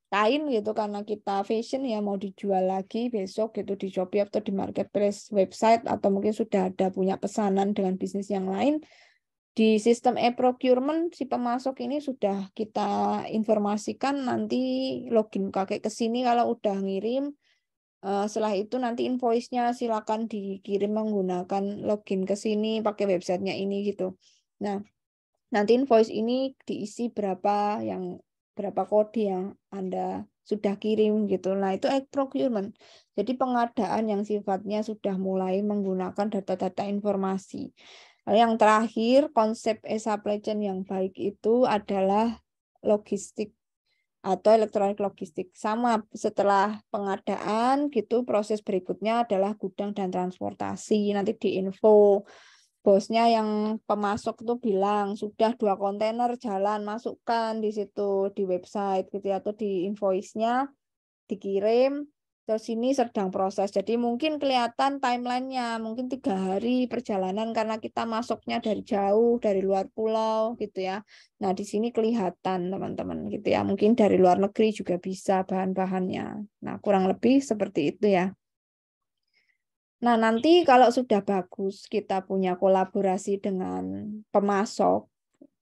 A: kain gitu karena kita fashion ya mau dijual lagi besok gitu di Shopee atau di marketplace website atau mungkin sudah ada punya pesanan dengan bisnis yang lain di sistem e-procurement si pemasok ini sudah kita informasikan nanti login kakek ke sini kalau udah ngirim. Setelah itu nanti invoice-nya silakan dikirim menggunakan login ke sini pakai websitenya ini gitu. Nah, nanti invoice ini diisi berapa yang berapa kode yang Anda sudah kirim gitu. Nah, itu procurement. Jadi pengadaan yang sifatnya sudah mulai menggunakan data-data informasi. Lalu yang terakhir, konsep supply chain yang baik itu adalah logistik atau elektronik logistik. Sama setelah pengadaan gitu, proses berikutnya adalah gudang dan transportasi. Nanti di info bosnya yang pemasok tuh bilang sudah 2 kontainer jalan, masukkan di situ di website gitu ya, atau di invoice-nya dikirim. Terus ini sedang proses. Jadi mungkin kelihatan timelinenya, mungkin 3 hari perjalanan karena kita masuknya dari jauh, dari luar pulau gitu ya. Nah di sini kelihatan teman-teman gitu ya. Mungkin dari luar negeri juga bisa bahan-bahannya. Nah kurang lebih seperti itu ya. Nah, nanti kalau sudah bagus kita punya kolaborasi dengan pemasok,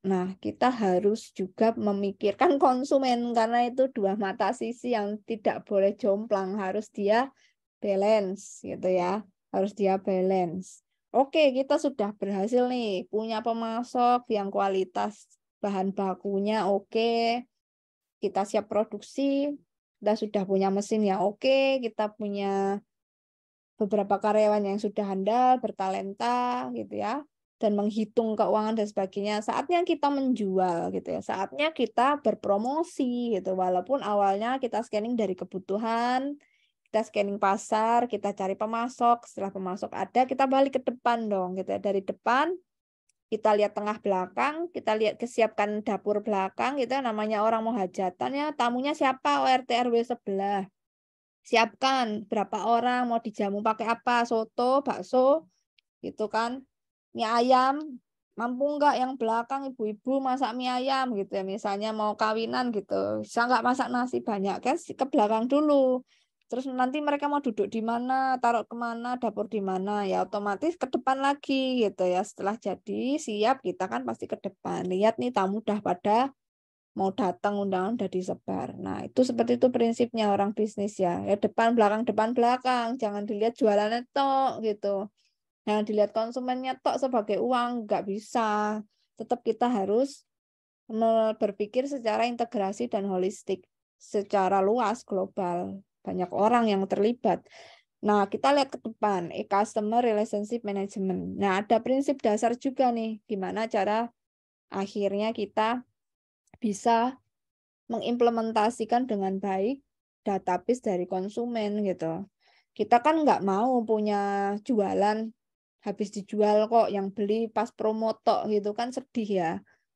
A: nah kita harus juga memikirkan konsumen karena itu dua mata sisi yang tidak boleh jomplang, harus dia balance gitu ya, harus dia balance. Oke, kita sudah berhasil nih punya pemasok yang kualitas bahan bakunya oke, kita siap produksi, kita sudah punya mesin yang oke, kita punya beberapa karyawan yang sudah handal, bertalenta gitu ya, dan menghitung keuangan dan sebagainya. Saatnya kita menjual gitu ya. Saatnya kita berpromosi gitu. Walaupun awalnya kita scanning dari kebutuhan, kita scanning pasar, kita cari pemasok, setelah pemasok ada, kita balik ke depan dong gitu ya. Dari depan kita lihat tengah belakang, kita lihat kesiapkan dapur belakang gitu ya, namanya orang mau hajatan ya, tamunya siapa? ORT RW sebelah. Siapkan berapa orang, mau dijamu pakai apa, soto, bakso, gitu kan. Mie ayam, mampu nggak yang belakang ibu-ibu masak mie ayam gitu ya. Misalnya mau kawinan gitu, bisa nggak masak nasi banyak kan, ke belakang dulu. Terus nanti mereka mau duduk di mana, taruh kemana, dapur di mana, ya otomatis ke depan lagi gitu ya. Setelah jadi siap kita kan pasti ke depan. Lihat nih tamu udah pada mau datang undangan udah disebar. Nah, itu seperti itu prinsipnya orang bisnis ya. Ya depan belakang, jangan dilihat jualannya tok gitu. Jangan dilihat konsumennya tok sebagai uang, nggak bisa. Tetap kita harus berpikir secara integrasi dan holistik, secara luas global. Banyak orang yang terlibat. Nah, kita lihat ke depan, customer relationship management. Nah, ada prinsip dasar juga nih, gimana cara akhirnya kita bisa mengimplementasikan dengan baik database dari konsumen gitu. Kita kan nggak mau punya jualan habis dijual kok yang beli pas promo tok gitu kan sedih ya.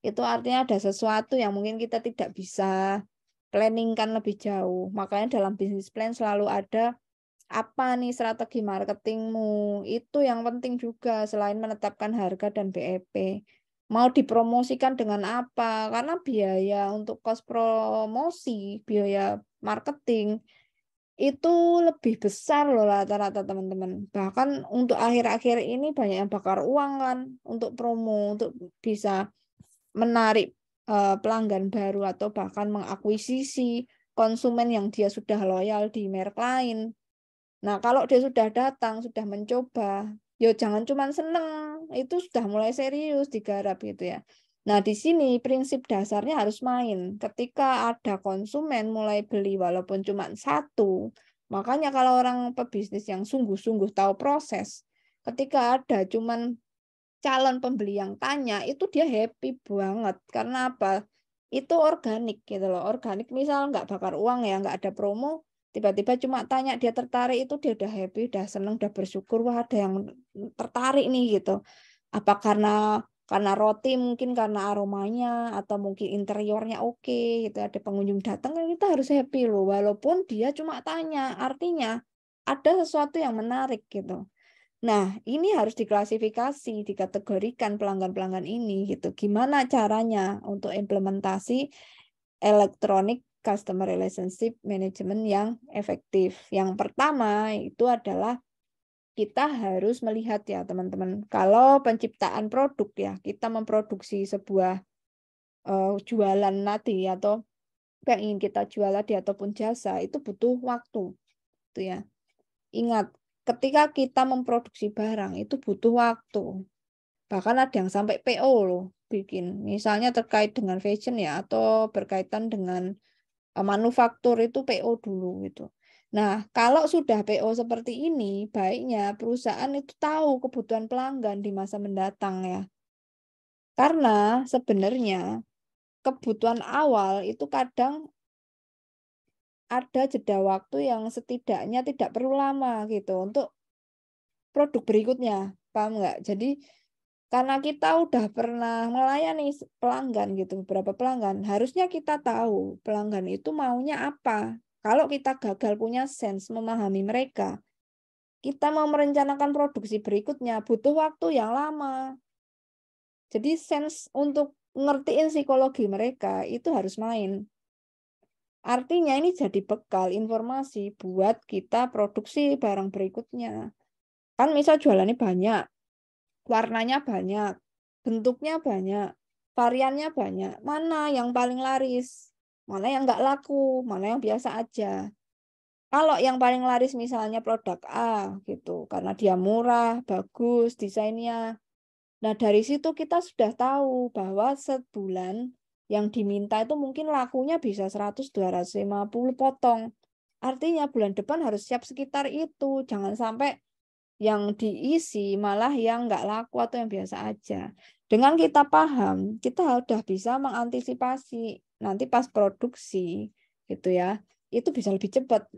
A: Itu artinya ada sesuatu yang mungkin kita tidak bisa planning kan lebih jauh. Makanya dalam bisnis plan selalu ada apa nih strategi marketingmu. Itu yang penting juga selain menetapkan harga dan BEP. Mau dipromosikan dengan apa? Karena biaya untuk kos promosi, biaya marketing itu lebih besar loh rata-rata teman-teman. Bahkan untuk akhir-akhir ini banyak yang bakar uang kan untuk promo, untuk bisa menarik pelanggan baru atau bahkan mengakuisisi konsumen yang dia sudah loyal di merek lain. Nah, kalau dia sudah datang, sudah mencoba, ya jangan cuma seneng, itu sudah mulai serius digarap gitu ya. Nah, di sini prinsip dasarnya harus main. Ketika ada konsumen mulai beli walaupun cuma satu, makanya kalau orang pebisnis yang sungguh-sungguh tahu proses, ketika ada cuman calon pembeli yang tanya, itu dia happy banget. Karena apa? Itu organik gitu loh. Organik misal nggak bakar uang ya, nggak ada promo, tiba-tiba cuma tanya dia tertarik, itu dia udah happy, udah seneng, udah bersyukur, wah ada yang tertarik nih gitu. Apa karena roti, mungkin karena aromanya atau mungkin interiornya oke gitu, ada pengunjung datang kan kita harus happy loh walaupun dia cuma tanya, artinya ada sesuatu yang menarik gitu. Nah, ini harus diklasifikasi, dikategorikan pelanggan-pelanggan ini gitu. Gimana caranya untuk implementasi electronic customer relationship management yang efektif? Yang pertama itu adalah kita harus melihat ya teman-teman, kalau penciptaan produk ya, kita memproduksi sebuah jualan tadi atau yang ingin kita jual tadi ataupun jasa itu butuh waktu, gitu ya. Ingat, ketika kita memproduksi barang itu butuh waktu. Bahkan ada yang sampai PO loh. bikin. Misalnya terkait dengan fashion ya, atau berkaitan dengan manufaktur itu PO dulu gitu. Nah, kalau sudah PO seperti ini, baiknya perusahaan itu tahu kebutuhan pelanggan di masa mendatang ya. Karena sebenarnya kebutuhan awal itu kadang ada jeda waktu yang setidaknya tidak perlu lama gitu untuk produk berikutnya. Paham nggak? Jadi karena kita udah pernah melayani pelanggan gitu, beberapa pelanggan, harusnya kita tahu pelanggan itu maunya apa. Kalau kita gagal punya sense memahami mereka, kita mau merencanakan produksi berikutnya butuh waktu yang lama. Jadi sense untuk ngertiin psikologi mereka itu harus main. Artinya ini jadi bekal informasi buat kita produksi barang berikutnya. Kan misal jualannya banyak, warnanya banyak, bentuknya banyak, variannya banyak. Mana yang paling laris? Mana yang nggak laku? Mana yang biasa aja? Kalau yang paling laris misalnya produk A gitu, karena dia murah, bagus, desainnya. Nah, dari situ kita sudah tahu bahwa sebulan yang diminta itu mungkin lakunya bisa 100-250 potong. Artinya bulan depan harus siap sekitar itu. Jangan sampai yang diisi malah yang nggak laku atau yang biasa aja. Dengan kita paham, kita sudah bisa mengantisipasi nanti pas produksi gitu ya. Itu bisa lebih cepat.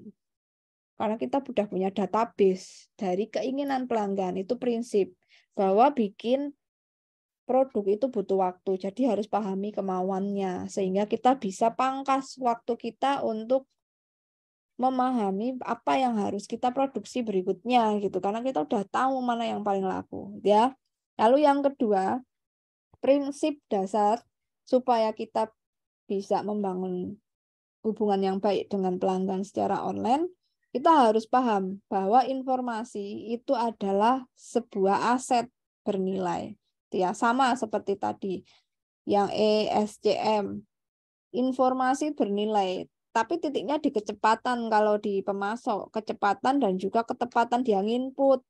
A: Karena kita sudah punya database dari keinginan pelanggan. Itu prinsip bahwa bikin produk itu butuh waktu. Jadi harus pahami kemauannya sehingga kita bisa pangkas waktu kita untuk memahami apa yang harus kita produksi berikutnya gitu, karena kita udah tahu mana yang paling laku ya. Lalu yang kedua, prinsip dasar supaya kita bisa membangun hubungan yang baik dengan pelanggan secara online, kita harus paham bahwa informasi itu adalah sebuah aset bernilai ya, sama seperti tadi yang ESCM, informasi bernilai, tapi titiknya di kecepatan kalau di pemasok, kecepatan dan juga ketepatan dia nginput.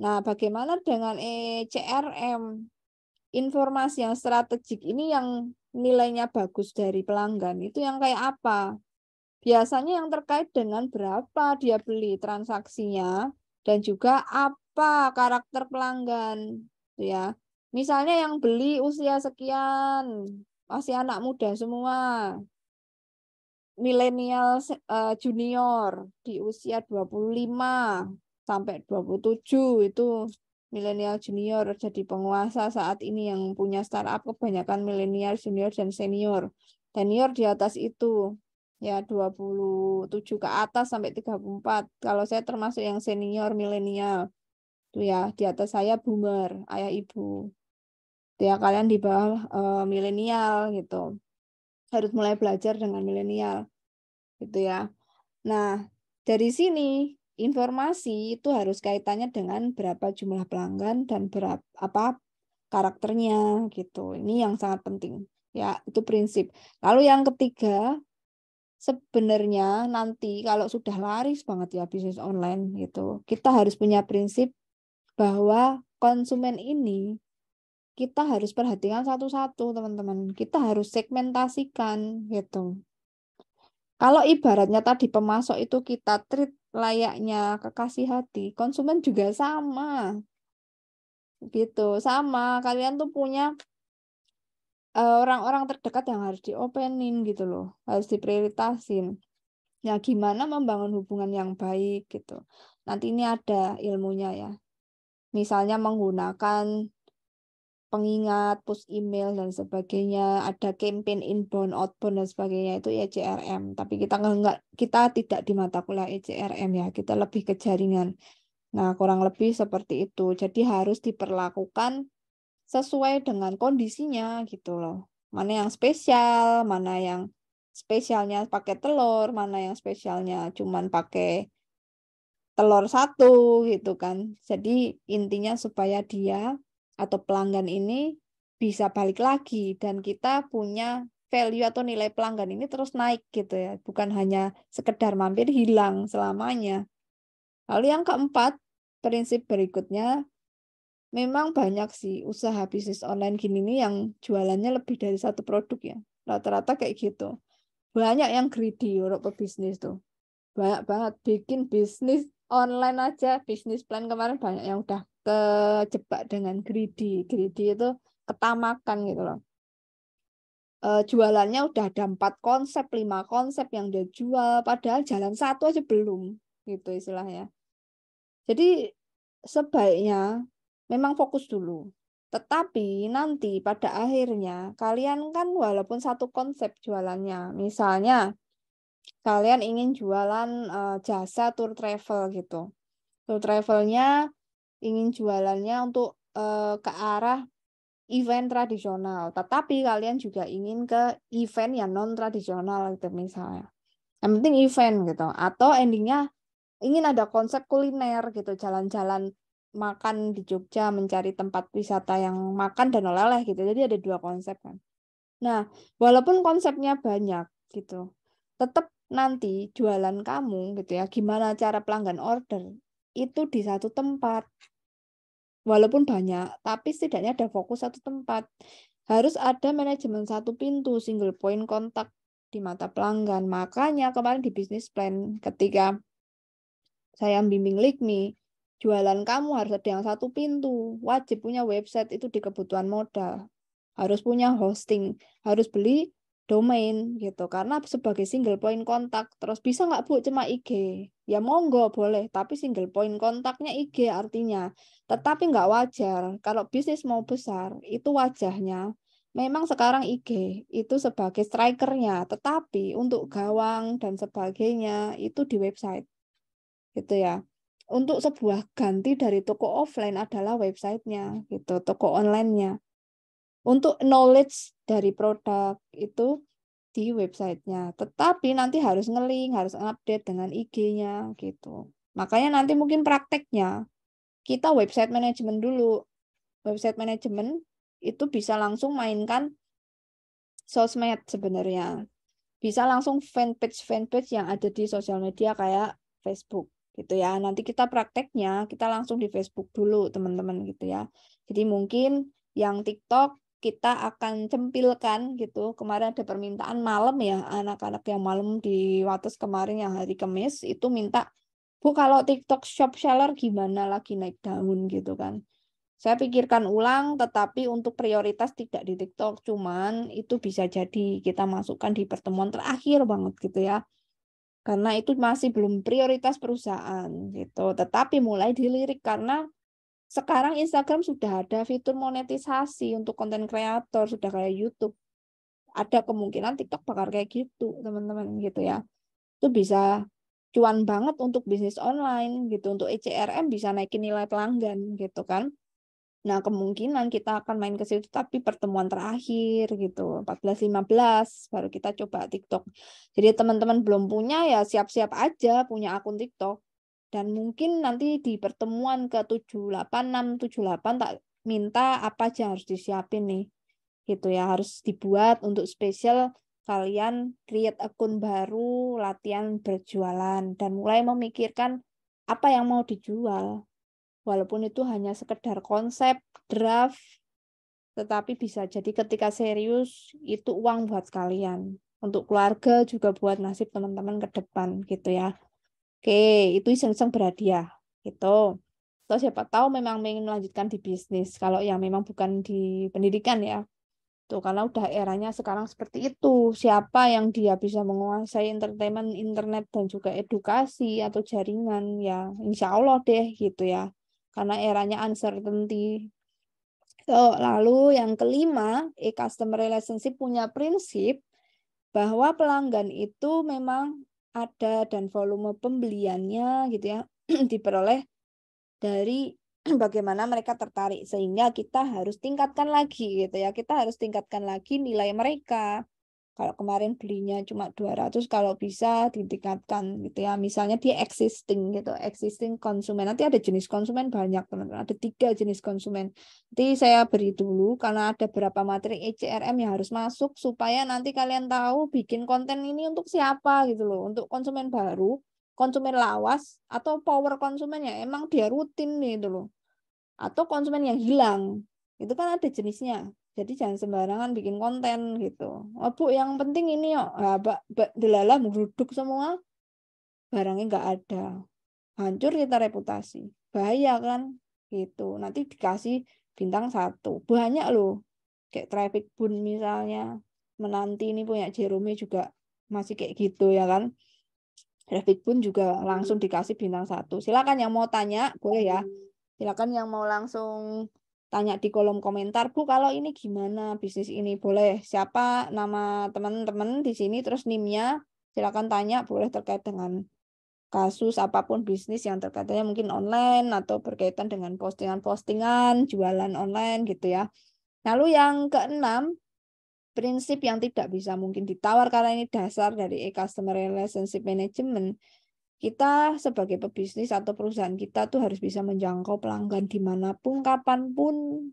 A: Nah, bagaimana dengan CRM? Informasi yang strategik ini yang nilainya bagus dari pelanggan, itu yang kayak apa? Biasanya yang terkait dengan berapa dia beli transaksinya dan juga apa karakter pelanggan, ya. Misalnya yang beli usia sekian, masih anak muda semua, milenial junior di usia 25 sampai 27 itu milenial junior jadi penguasa saat ini yang punya startup kebanyakan milenial junior dan senior. Senior di atas itu ya 27 ke atas sampai 34. Kalau saya termasuk yang senior milenial. Itu ya di atas saya boomer, ayah ibu. Ya kalian di bawah milenial gitu. Harus mulai belajar dengan milenial gitu ya. Nah, dari sini informasi itu harus kaitannya dengan berapa jumlah pelanggan dan berapa apa karakternya gitu. Ini yang sangat penting. Ya, itu prinsip. Lalu yang ketiga, sebenarnya nanti kalau sudah laris banget ya bisnis online gitu, kita harus punya prinsip bahwa konsumen ini kita harus perhatikan satu-satu, teman-teman. Kita harus segmentasikan gitu. Kalau ibaratnya tadi pemasok itu kita treat layaknya kekasih hati, konsumen juga sama. Gitu, sama. Kalian tuh punya orang-orang terdekat yang harus diopenin gitu loh, harus diprioritasin. Ya gimana membangun hubungan yang baik gitu. Nanti ini ada ilmunya ya. Misalnya menggunakan pengingat, push email dan sebagainya, ada campaign inbound, outbound dan sebagainya, itu ECRM. Tapi kita tidak di mata kuliah ECRM ya, kita lebih ke jaringan. Nah, kurang lebih seperti itu. Jadi harus diperlakukan sesuai dengan kondisinya gitu loh. Mana yang spesial, mana yang spesialnya pakai telur, mana yang spesialnya cuman pakai telur satu gitu kan. Jadi intinya supaya dia atau pelanggan ini bisa balik lagi dan kita punya value atau nilai pelanggan ini terus naik gitu ya. Bukan hanya sekedar mampir hilang selamanya. Lalu yang keempat, prinsip berikutnya memang banyak sih usaha bisnis online gini nih yang jualannya lebih dari satu produk ya. Rata-rata kayak gitu. Banyak yang greedy orang pebisnis tuh. Banyak banget bikin bisnis online aja, bisnis plan kemarin banyak yang udah kejebak dengan greedy. Greedy itu ketamakan gitu loh. Jualannya udah ada 4 konsep, 5 konsep yang dia jual, padahal jalan satu aja belum, gitu istilahnya. Jadi sebaiknya memang fokus dulu. Tetapi nanti pada akhirnya kalian kan walaupun satu konsep jualannya, misalnya kalian ingin jualan jasa tour travel gitu. Tour travelnya ingin jualannya untuk ke arah event tradisional, tetapi kalian juga ingin ke event yang non tradisional gitu misalnya. Yang penting event gitu. Atau endingnya ingin ada konsep kuliner gitu, jalan-jalan makan di Jogja, mencari tempat wisata yang makan dan oleh-oleh gitu. Jadi ada 2 konsep kan. Nah, walaupun konsepnya banyak gitu, tetap nanti jualan kamu gitu ya, gimana cara pelanggan order itu di satu tempat. Walaupun banyak, tapi setidaknya ada fokus satu tempat. Harus ada manajemen satu pintu, single point kontak di mata pelanggan. Makanya kemarin di bisnis plan, ketika saya bimbing Likmi, jualan kamu harus ada yang satu pintu. Wajib punya website, itu di kebutuhan modal. Harus punya hosting, harus beli domain gitu. Karena sebagai single point kontak, terus bisa nggak Bu cuma IG? Ya monggo boleh, tapi single point kontaknya IG artinya. Tetapi nggak wajar kalau bisnis mau besar, itu wajahnya memang sekarang IG itu sebagai strikernya, tetapi untuk gawang dan sebagainya itu di website gitu ya. Untuk sebuah ganti dari toko offline adalah websitenya gitu, toko online-nya. Untuk knowledge dari produk itu di websitenya. Tetapi nanti harus nge-link, harus update dengan IG-nya gitu. Makanya nanti mungkin prakteknya kita website management dulu. Website management itu bisa langsung mainkan sosmed sebenarnya. Bisa langsung fanpage yang ada di sosial media kayak Facebook gitu ya. Nanti kita prakteknya kita langsung di Facebook dulu teman-teman gitu ya. Jadi mungkin yang TikTok kita akan cempilkan gitu. Kemarin ada permintaan malam ya, anak-anak yang malam di Wates kemarin yang hari Kamis itu minta, Bu kalau TikTok shop seller gimana, lagi naik daun gitu kan. Saya pikirkan ulang, tetapi untuk prioritas tidak di TikTok, cuman itu bisa jadi kita masukkan di pertemuan terakhir banget gitu ya. Karena itu masih belum prioritas perusahaan gitu. Tetapi mulai dilirik karena sekarang Instagram sudah ada fitur monetisasi untuk konten kreator, sudah kayak YouTube. Ada kemungkinan TikTok bakal kayak gitu, teman-teman gitu ya. Itu bisa cuan banget untuk bisnis online gitu, untuk ECRM bisa naikin nilai pelanggan gitu kan. Nah, kemungkinan kita akan main ke situ tapi pertemuan terakhir gitu, 14-15 baru kita coba TikTok. Jadi teman-teman belum punya ya siap-siap aja punya akun TikTok. Dan mungkin nanti di pertemuan ke 78678 tak minta apa aja harus disiapin nih. Gitu ya, harus dibuat untuk spesial kalian create akun baru, latihan berjualan dan mulai memikirkan apa yang mau dijual. Walaupun itu hanya sekedar konsep, draft, tetapi bisa jadi ketika serius itu uang buat kalian. Untuk keluarga juga buat nasib teman-teman ke depan gitu ya. Oke, itu iseng-iseng berhadiah gitu. Atau siapa tahu memang ingin melanjutkan di bisnis. Kalau yang memang bukan di pendidikan ya. Tuh, karena udah eranya sekarang seperti itu. Siapa yang dia bisa menguasai entertainment, internet, dan juga edukasi atau jaringan, ya insya Allah deh gitu ya. Karena eranya uncertainty. So, lalu yang kelima, customer relationship punya prinsip bahwa pelanggan itu memang ada dan volume pembeliannya gitu ya diperoleh dari bagaimana mereka tertarik, sehingga kita harus tingkatkan lagi gitu ya, kita harus tingkatkan lagi nilai mereka. Kalau kemarin belinya cuma 200, kalau bisa ditingkatkan gitu ya, misalnya dia existing konsumen. Nanti ada jenis konsumen banyak teman-teman, ada 3 jenis konsumen. Nanti saya beri dulu karena ada beberapa materi ECRM yang harus masuk supaya nanti kalian tahu bikin konten ini untuk siapa gitu loh, untuk konsumen baru, konsumen lawas, atau power konsumen ya emang dia rutin nih gitu loh. atau konsumen yang hilang. Itu kan ada jenisnya. Jadi jangan sembarangan bikin konten gitu. Oh Bu, yang penting ini yo. Nah, delalah meruduk semua, barangnya nggak ada. Hancur kita reputasi. Bahaya kan? Gitu. Nanti dikasih bintang 1. Banyak loh. Kayak Traffic Bun misalnya. Menanti ini punya Jerome juga masih kayak gitu ya kan. Traffic Bun juga langsung dikasih bintang 1. Silakan yang mau tanya, boleh ya. Silakan yang mau langsung tanya di kolom komentar, Bu, kalau ini gimana bisnis ini? Boleh. Siapa nama teman-teman di sini, terus NIM-nya, silakan tanya, boleh terkait dengan kasus apapun bisnis yang terkaitannya mungkin online atau berkaitan dengan postingan-postingan, jualan online gitu ya. Lalu yang keenam, prinsip yang tidak bisa mungkin ditawar karena ini dasar dari customer relationship management. Kita sebagai pebisnis atau perusahaan kita tuh harus bisa menjangkau pelanggan dimanapun, kapanpun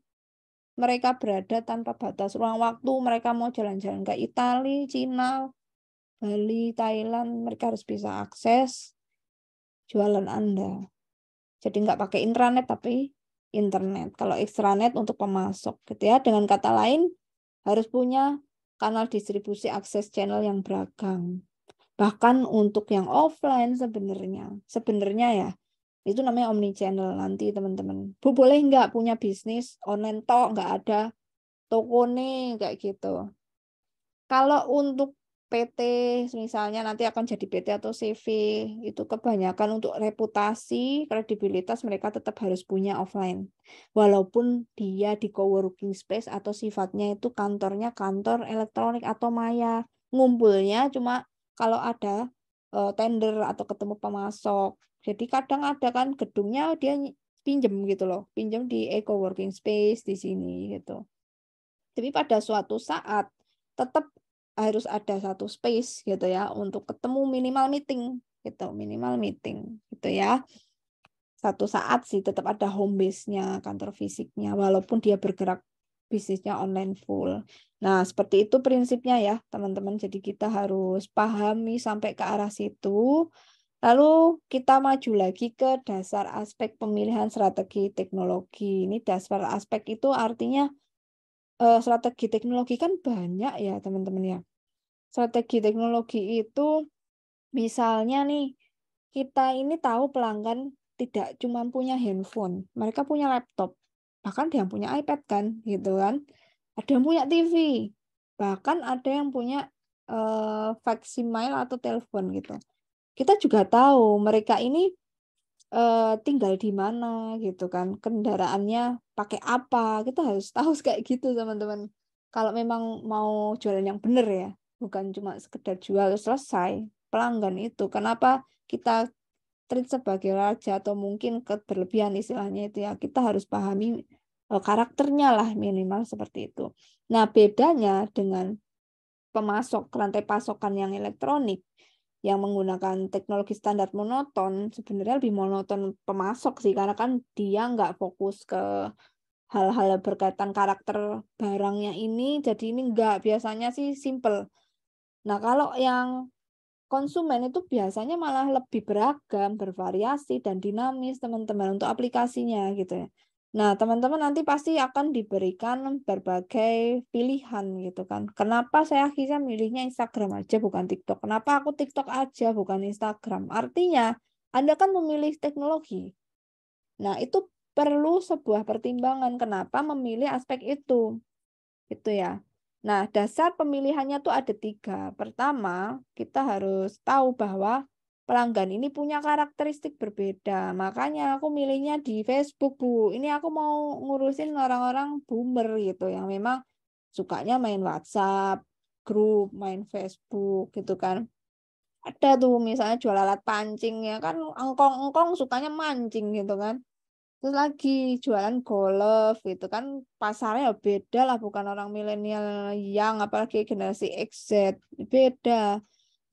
A: mereka berada tanpa batas ruang waktu. Mereka mau jalan-jalan ke Italia, Cina, Bali, Thailand, mereka harus bisa akses jualan Anda. Jadi nggak pakai intranet tapi internet. Kalau extranet untuk pemasok gitu ya. Dengan kata lain harus punya kanal distribusi akses channel yang beragam. Bahkan untuk yang offline sebenarnya ya itu namanya omni channel nanti teman-teman. Bu, boleh nggak punya bisnis online tok, nggak ada toko nih kayak gitu. Kalau untuk PT misalnya nanti akan jadi PT atau CV, itu kebanyakan untuk reputasi, kredibilitas mereka tetap harus punya offline. Walaupun dia di coworking space atau sifatnya itu kantornya kantor elektronik atau maya. Ngumpulnya cuma kalau ada tender atau ketemu pemasok. Jadi kadang ada kan gedungnya dia pinjem gitu loh, pinjem di co-working space di sini gitu. Tapi pada suatu saat tetap harus ada satu space gitu ya untuk ketemu minimal meeting gitu ya. Satu saat sih tetap ada home base-nya, kantor fisiknya walaupun dia bergerak bisnisnya online full. Nah, seperti itu prinsipnya ya, teman-teman. Jadi kita harus pahami sampai ke arah situ. Lalu kita maju lagi ke dasar aspek pemilihan strategi teknologi. Ini dasar aspek itu artinya strategi teknologi kan banyak ya teman-teman ya. Strategi teknologi itu misalnya nih, kita ini tahu pelanggan tidak cuma punya handphone, mereka punya laptop, bahkan ada yang punya iPad kan, gitu kan. Ada yang punya TV, bahkan ada yang punya faksimiles atau telepon gitu. Kita juga tahu mereka ini tinggal di mana gitu kan, kendaraannya pakai apa, kita harus tahu kayak gitu teman-teman. Kalau memang mau jualan yang benar ya, bukan cuma sekedar jual selesai. Pelanggan itu kenapa kita treat sebagai raja atau mungkin berlebihan istilahnya itu ya, kita harus pahami karakternya lah minimal seperti itu. Nah, bedanya dengan pemasok rantai pasokan yang elektronik yang menggunakan teknologi standar monoton, sebenarnya lebih monoton pemasok sih, karena kan dia nggak fokus ke hal-hal berkaitan karakter barangnya ini, jadi ini nggak, biasanya sih simple. Nah, kalau yang konsumen itu biasanya malah lebih beragam, bervariasi, dan dinamis teman-teman untuk aplikasinya gitu ya. Nah, teman-teman nanti pasti akan diberikan berbagai pilihan gitu kan. Kenapa saya akhirnya milihnya Instagram aja bukan TikTok? Kenapa aku TikTok aja bukan Instagram? Artinya, Anda kan memilih teknologi. Nah, itu perlu sebuah pertimbangan kenapa memilih aspek itu. Itu ya. Nah, dasar pemilihannya tuh ada 3. Pertama, kita harus tahu bahwa pelanggan ini punya karakteristik berbeda. Makanya aku milihnya di Facebook, Bu. Ini aku mau ngurusin orang-orang boomer gitu yang memang sukanya main WhatsApp, grup, main Facebook gitu kan. Ada tuh misalnya jual alat pancing ya kan, engkong-engkong sukanya mancing gitu kan. Terus lagi jualan golf gitu kan, pasarnya beda lah, bukan orang milenial yang apalagi generasi X, Z, beda.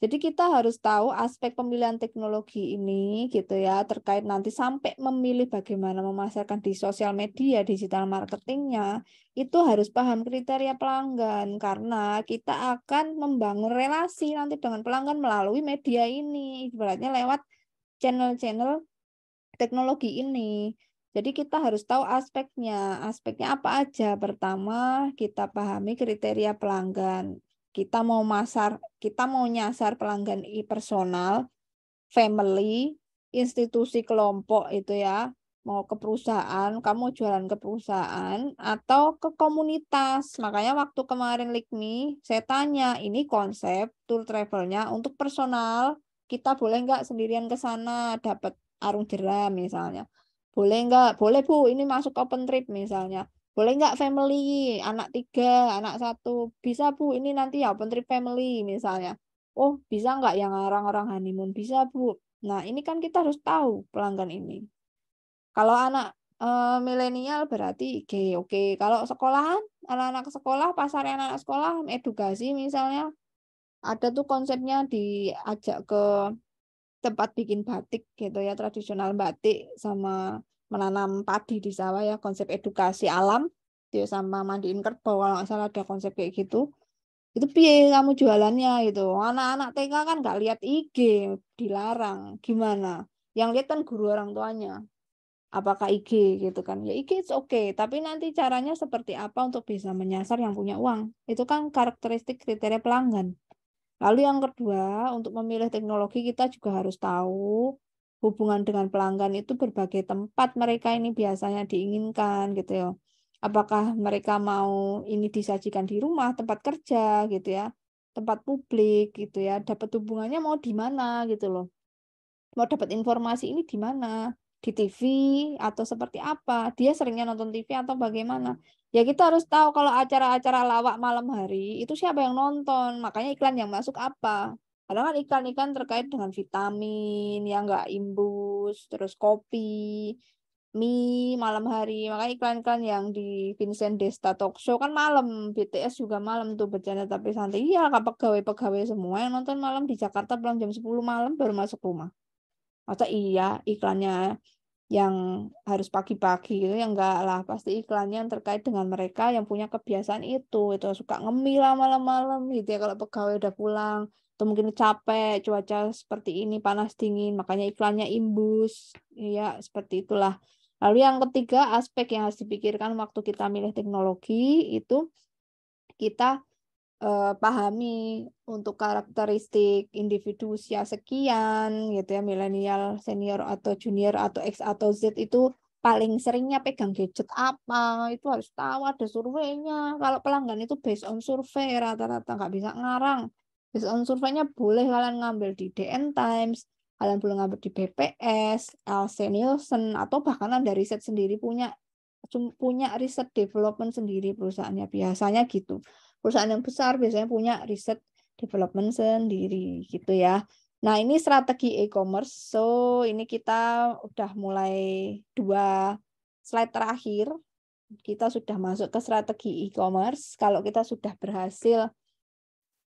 A: Jadi kita harus tahu aspek pemilihan teknologi ini gitu ya, terkait nanti sampai memilih bagaimana memasarkan di sosial media, digital marketingnya, itu harus paham kriteria pelanggan karena kita akan membangun relasi nanti dengan pelanggan melalui media ini, ibaratnya lewat channel-channel teknologi ini. Jadi kita harus tahu aspeknya. Aspeknya apa aja? Pertama, kita pahami kriteria pelanggan. Kita mau nyasar pelanggan personal, family, institusi kelompok itu ya. Mau ke perusahaan, kamu jualan ke perusahaan atau ke komunitas. Makanya waktu kemarin Likmi, saya tanya, ini konsep tour travelnya untuk personal, kita boleh nggak sendirian ke sana dapat arung jeram misalnya. Boleh nggak? Boleh Bu, ini masuk open trip misalnya. Boleh nggak family, anak 3, anak 1. Bisa Bu, ini nanti ya open trip family misalnya. Oh, bisa nggak yang orang-orang honeymoon? Bisa Bu. Nah, ini kan kita harus tahu pelanggan ini. Kalau anak milenial berarti IG, oke. Kalau sekolahan, anak-anak sekolah, pasarnya anak sekolah, edukasi misalnya, ada tuh konsepnya diajak ke tempat bikin batik gitu ya, tradisional batik sama menanam padi di sawah ya, konsep edukasi alam, ya sama mandiin kerbau kalau nggak salah ada konsep kayak gitu. Itu piye kamu jualannya gitu. Anak-anak TK kan nggak lihat IG, dilarang. Gimana? Yang lihat kan guru orang tuanya. Apakah IG gitu kan? Ya IG it's okay, tapi nanti caranya seperti apa untuk bisa menyasar yang punya uang? Itu kan karakteristik kriteria pelanggan. Lalu yang kedua, untuk memilih teknologi kita juga harus tahu hubungan dengan pelanggan itu berbagai tempat mereka ini biasanya diinginkan gitu ya. Apakah mereka mau ini disajikan di rumah, tempat kerja gitu ya, tempat publik gitu ya, dapat hubungannya mau di mana gitu loh. Mau dapat informasi ini di mana? Di TV atau seperti apa? Dia seringnya nonton TV atau bagaimana? Ya kita harus tahu kalau acara-acara lawak malam hari itu siapa yang nonton. Makanya iklan yang masuk apa. Kadang kan iklan-iklan terkait dengan vitamin yang nggak imbus, terus kopi, mie malam hari. Makanya iklan-iklan yang di Vincent Desta Talk Show kan malam. BTS juga malam tuh bercanda tapi santai. Iya, pegawai-pegawai semua yang nonton malam di Jakarta pulang jam 10 malam baru masuk rumah. Masa iya iklannya yang harus pagi-pagi gitu ya enggak lah, pasti iklannya yang terkait dengan mereka yang punya kebiasaan itu suka ngemil lah malam-malam gitu ya kalau pegawai udah pulang atau mungkin capek cuaca seperti ini panas dingin makanya iklannya imbus ya seperti itulah. Lalu yang ketiga aspek yang harus dipikirkan waktu kita milih teknologi itu kita pahami untuk karakteristik individu usia sekian gitu ya, milenial, senior atau junior atau X atau Z itu paling seringnya pegang gadget apa, itu harus tahu ada surveinya. Kalau pelanggan itu based on survei rata-rata nggak bisa ngarang. Based on surveinya boleh kalian ngambil di DN Times, kalian boleh ngambil di BPS, LC Nielsen atau bahkan ada riset sendiri punya riset development sendiri perusahaannya biasanya gitu. Perusahaan yang besar biasanya punya riset development sendiri gitu ya. Nah, ini strategi e-commerce. So, ini kita udah mulai 2 slide terakhir. Kita sudah masuk ke strategi e-commerce. Kalau kita sudah berhasil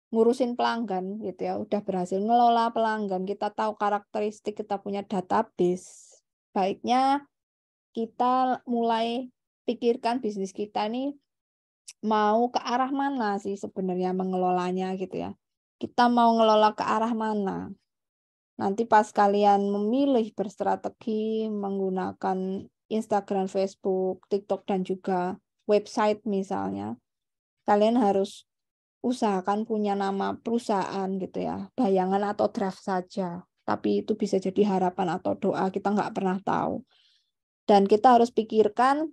A: ngurusin pelanggan gitu ya, udah berhasil ngelola pelanggan, kita tahu karakteristik, kita punya database. Baiknya kita mulai pikirkan bisnis kita nih mau ke arah mana sih sebenarnya mengelolanya gitu ya. Kita mau ngelola ke arah mana? Nanti pas kalian memilih berstrategi menggunakan Instagram, Facebook, TikTok, dan juga website misalnya, kalian harus usahakan punya nama perusahaan gitu ya. Bayangan atau draft saja. Tapi itu bisa jadi harapan atau doa, kita nggak pernah tahu. Dan kita harus pikirkan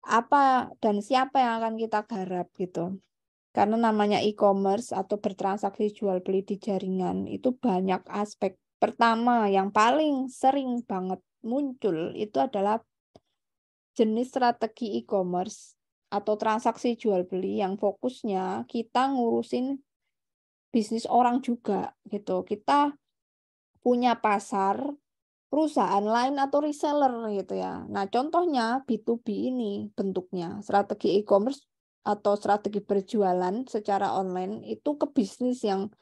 A: apa dan siapa yang akan kita garap gitu. Karena namanya e-commerce atau bertransaksi jual beli di jaringan itu banyak aspek. Pertama, yang paling sering banget muncul itu adalah jenis strategi e-commerce atau transaksi jual beli yang fokusnya kita ngurusin bisnis orang juga gitu. Kita punya pasar, perusahaan lain atau reseller gitu ya. Nah, contohnya B2B ini bentuknya strategi e-commerce atau strategi berjualan secara online itu ke bisnis yang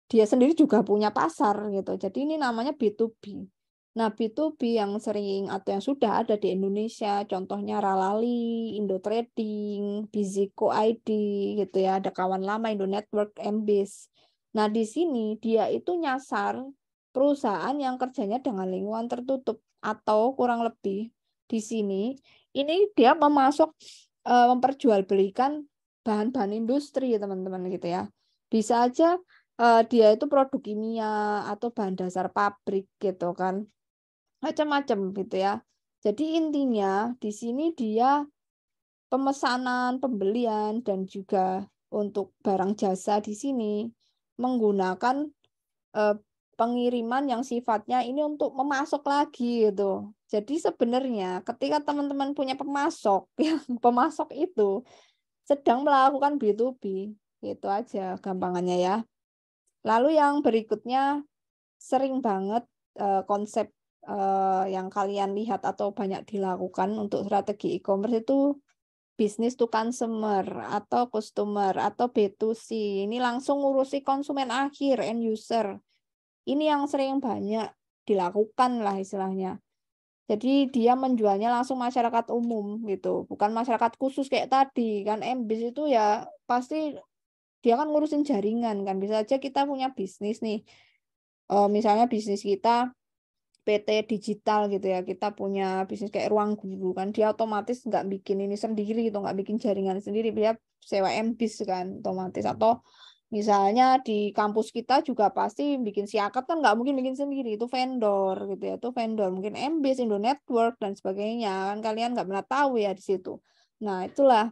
A: dia sendiri juga punya pasar gitu. Jadi ini namanya B2B. Nah, B2B yang sering atau yang sudah ada di Indonesia, contohnya Ralali, Indo Trading, Biziko ID gitu ya, ada kawan lama Indo Network, Mbis. Nah, di sini dia itu nyasar perusahaan yang kerjanya dengan lingkungan tertutup atau kurang lebih di sini ini dia memperjualbelikan bahan-bahan industri teman-teman gitu ya. Bisa aja dia itu produk kimia atau bahan dasar pabrik gitu kan. Macam-macam gitu ya. Jadi intinya di sini dia pemesanan, pembelian dan juga untuk barang jasa di sini menggunakan pengiriman yang sifatnya ini untuk memasok lagi gitu. Jadi sebenarnya ketika teman-teman punya pemasok, yang pemasok itu sedang melakukan B2B, gitu aja gampangannya ya. Lalu yang berikutnya sering banget konsep yang kalian lihat atau banyak dilakukan untuk strategi e-commerce itu business to consumer atau customer atau B2C. Ini langsung ngurusi konsumen akhir, end user. Ini yang sering banyak dilakukan lah istilahnya. Jadi dia menjualnya langsung masyarakat umum gitu, bukan masyarakat khusus kayak tadi kan. MBIS itu ya pasti dia kan ngurusin jaringan kan. Bisa aja kita punya bisnis nih, misalnya bisnis kita PT digital gitu ya, kita punya bisnis kayak ruang guru kan, dia otomatis nggak bikin ini sendiri gitu, nggak bikin jaringan sendiri, dia sewa MBIS kan otomatis. Atau misalnya di kampus kita juga pasti bikin siakat kan nggak mungkin bikin sendiri, itu vendor gitu ya, itu vendor mungkin MBIS, Indo Network dan sebagainya kan, kalian nggak pernah tahu ya di situ. Nah itulah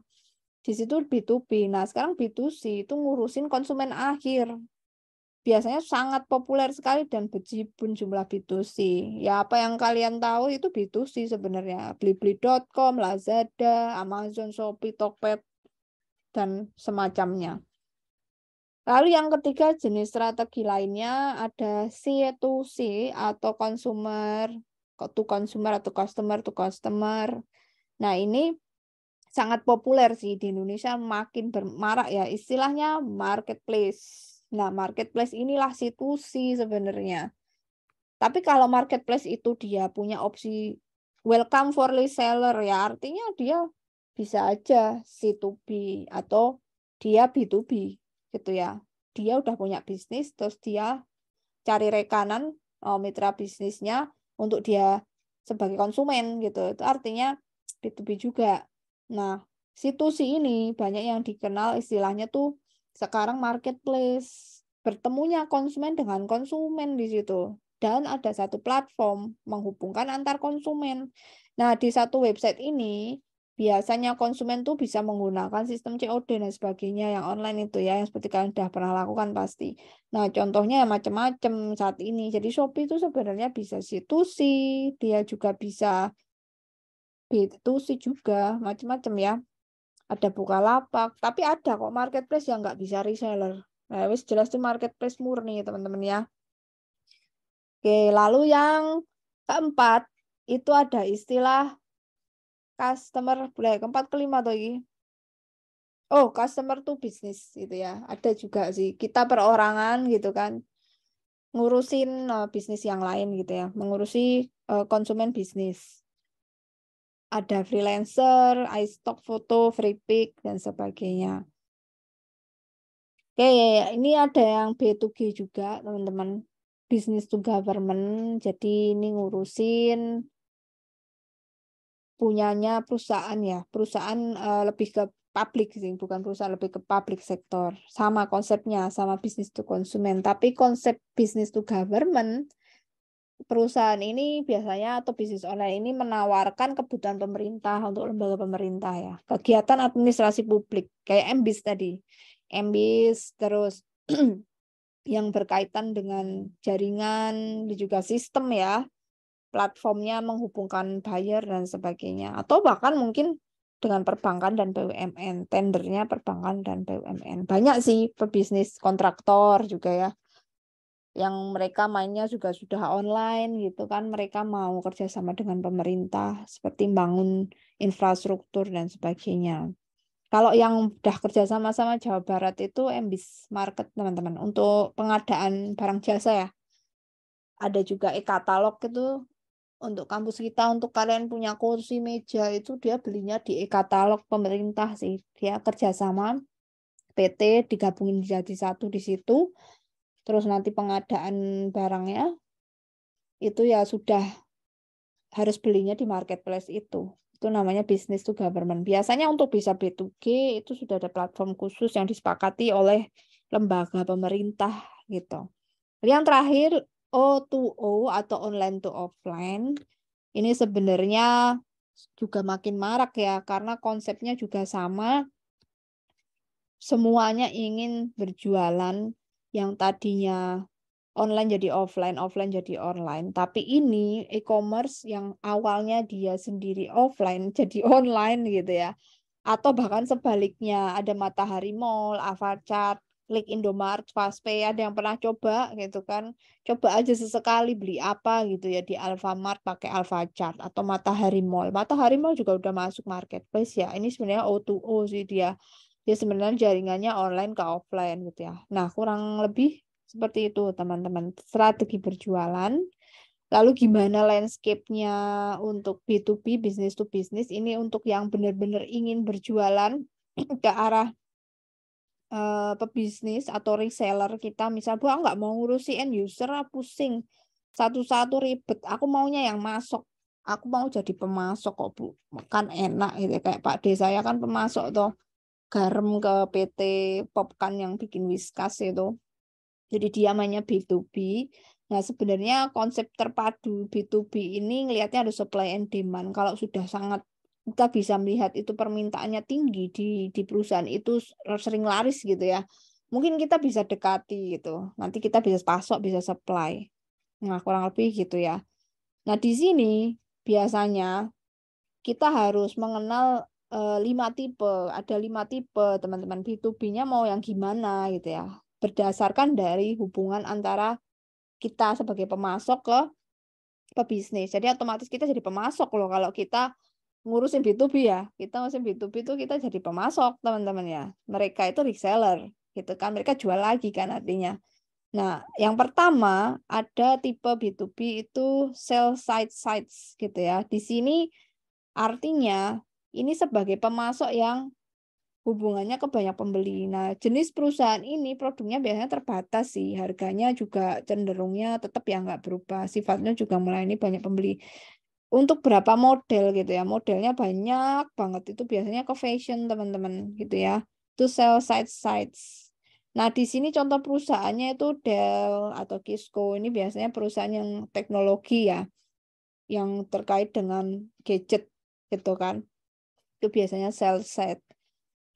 A: di situ B2B. Nah sekarang B2C itu ngurusin konsumen akhir, biasanya sangat populer sekali dan berjibun jumlah B2C. Ya apa yang kalian tahu itu B2C sebenarnya. Blibli.com, Lazada, Amazon, Shopee, Tokped, dan semacamnya. Lalu yang ketiga jenis strategi lainnya ada C2C atau consumer to consumer atau customer to customer. Nah ini sangat populer sih di Indonesia, makin bermarak ya istilahnya marketplace. Nah, marketplace inilah C2C sebenarnya. Tapi kalau marketplace itu dia punya opsi welcome for reseller ya, artinya dia bisa aja C2B atau dia B2B gitu ya. Dia udah punya bisnis terus dia cari rekanan mitra bisnisnya untuk dia sebagai konsumen gitu. Itu artinya B2B juga. Nah, C2C ini banyak yang dikenal istilahnya tuh sekarang marketplace. Bertemunya konsumen dengan konsumen di situ. Dan ada satu platform menghubungkan antar konsumen. Nah, di satu website ini biasanya konsumen tuh bisa menggunakan sistem COD dan sebagainya yang online itu ya, yang seperti kalian sudah pernah lakukan pasti. Nah, contohnya macam-macam saat ini. Jadi Shopee itu sebenarnya bisa C2C, dia juga bisa B2C juga, macam-macam ya. Ada Bukalapak, tapi ada kok marketplace yang nggak bisa reseller. Nah, wis jelas itu marketplace murni, teman-teman ya. Oke, lalu yang keempat, itu ada istilah customer, boleh keempat kelima tuh ini. Oh, customer to business gitu ya. Ada juga sih. Kita perorangan gitu kan, ngurusin bisnis yang lain gitu ya, mengurusi konsumen bisnis. Ada freelancer, iStock foto, free pick dan sebagainya. Oke, ini ada yang B2G juga, teman-teman. Business to government. Jadi ini ngurusin punyanya perusahaan ya. Perusahaan lebih ke publik sih, bukan perusahaan, lebih ke public sektor. Sama konsepnya, sama business to konsumen. Tapi konsep business to government, perusahaan ini biasanya atau bisnis online ini menawarkan kebutuhan pemerintah untuk lembaga pemerintah ya. Kegiatan administrasi publik kayak MBIS tadi. MBIS terus yang berkaitan dengan jaringan juga sistem ya. Platformnya menghubungkan buyer dan sebagainya. Atau bahkan mungkin dengan perbankan dan BUMN, tendernya perbankan dan BUMN. Banyak sih pebisnis kontraktor juga ya, yang mereka mainnya juga sudah online gitu kan, mereka mau kerjasama dengan pemerintah seperti bangun infrastruktur dan sebagainya. Kalau yang udah kerja sama-sama Jawa Barat itu MBIS Market teman-teman, untuk pengadaan barang jasa ya. Ada juga e-katalog itu untuk kampus kita, untuk kalian punya kursi meja itu dia belinya di e-katalog pemerintah sih, dia kerjasama PT digabungin jadi satu di situ. Terus nanti pengadaan barangnya itu ya sudah harus belinya di marketplace itu. Itu namanya business to government. Biasanya untuk bisa B2G itu sudah ada platform khusus yang disepakati oleh lembaga pemerintah gitu. Yang terakhir O2O atau online to offline. Ini sebenarnya juga makin marak ya karena konsepnya juga sama. Semuanya ingin berjualan yang tadinya online jadi offline, offline jadi online. Tapi ini e-commerce yang awalnya dia sendiri offline jadi online gitu ya. Atau bahkan sebaliknya, ada Matahari Mall, Avacart, Klik Indomaret, Fastpay, ada yang pernah coba gitu kan. Coba aja sesekali beli apa gitu ya di Alfamart pakai Alfacart atau Matahari Mall. Matahari Mall juga udah masuk marketplace ya. Ini sebenarnya O2O sih dia. Dia sebenarnya jaringannya online ke offline gitu ya. Nah, kurang lebih seperti itu teman-teman. Strategi berjualan. Lalu gimana landscape-nya untuk B2B, business to business, ini untuk yang benar-benar ingin berjualan ke arah pebisnis atau reseller kita. Misal, Bu, aku nggak mau ngurusi end user, pusing. Satu-satu ribet. Aku maunya yang masuk. Aku mau jadi pemasok kok, Bu. Kan enak gitu. Kayak Pak D saya kan pemasok toh. Garam ke PT Popkan yang bikin Whiskas itu. Jadi dia mainnya B2B. Nah, sebenarnya konsep terpadu B2B ini ngelihatnya ada supply and demand. Kalau sudah sangat kita bisa melihat itu permintaannya tinggi di perusahaan itu sering laris gitu ya. Mungkin kita bisa dekati gitu. Nanti kita bisa pasok, bisa supply. Nah, kurang lebih gitu ya. Nah, di sini biasanya kita harus mengenal 5 tipe. Ada 5 tipe, teman-teman. B2B-nya mau yang gimana gitu ya. Berdasarkan dari hubungan antara kita sebagai pemasok ke pebisnis. Jadi otomatis kita jadi pemasok loh kalau kita ngurusin B2B ya. Kita ngurusin B2B itu kita jadi pemasok, teman-teman ya. Mereka itu reseller gitu kan. Mereka jual lagi kan artinya. Nah, yang pertama ada tipe B2B itu sell side sites gitu ya. Di sini artinya ini sebagai pemasok yang hubungannya ke banyak pembeli. Nah, jenis perusahaan ini produknya biasanya terbatas sih. Harganya juga cenderungnya tetap ya nggak berubah. Sifatnya juga mulai ini banyak pembeli. Untuk berapa model gitu ya. Modelnya banyak banget. Itu biasanya ke fashion teman-teman gitu ya. Itu sell side sites. Nah, di sini contoh perusahaannya itu Dell atau Kisco. Ini biasanya perusahaan yang teknologi ya. Yang terkait dengan gadget gitu kan. Itu biasanya sell side.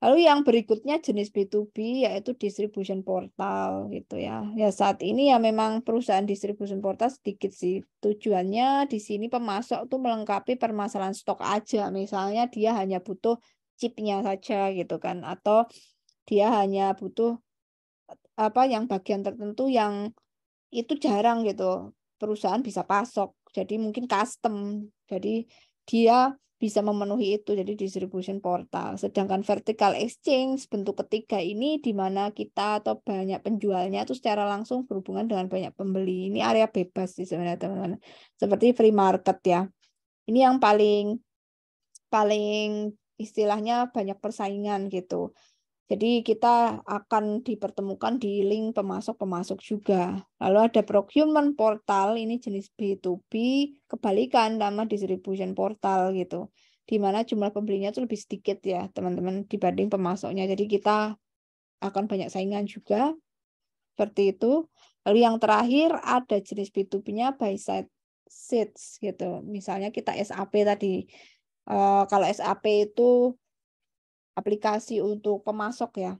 A: Lalu yang berikutnya jenis B2B yaitu distribution portal gitu ya. Ya saat ini ya memang perusahaan distribution portal sedikit sih. Tujuannya di sini pemasok tuh melengkapi permasalahan stok aja. Misalnya dia hanya butuh chipnya saja gitu kan. Atau dia hanya butuh apa yang bagian tertentu yang itu jarang gitu. Perusahaan bisa pasok. Jadi mungkin custom. Jadi dia bisa memenuhi itu jadi distribution portal. Sedangkan vertical exchange bentuk ketiga ini di mana kita atau banyak penjualnya itu secara langsung berhubungan dengan banyak pembeli. Ini area bebas sih sebenarnya teman-teman. Seperti free market ya. Ini yang paling istilahnya banyak persaingan gitu. Jadi kita akan dipertemukan di link pemasok-pemasok juga. Lalu ada procurement portal, ini jenis B2B, kebalikan nama distribution portal gitu. Di mana jumlah pembelinya itu lebih sedikit ya teman-teman dibanding pemasoknya. Jadi kita akan banyak saingan juga. Seperti itu. Lalu yang terakhir ada jenis B2B-nya buy side seats gitu. Misalnya kita SAP tadi. Kalau SAP itu aplikasi untuk pemasok ya.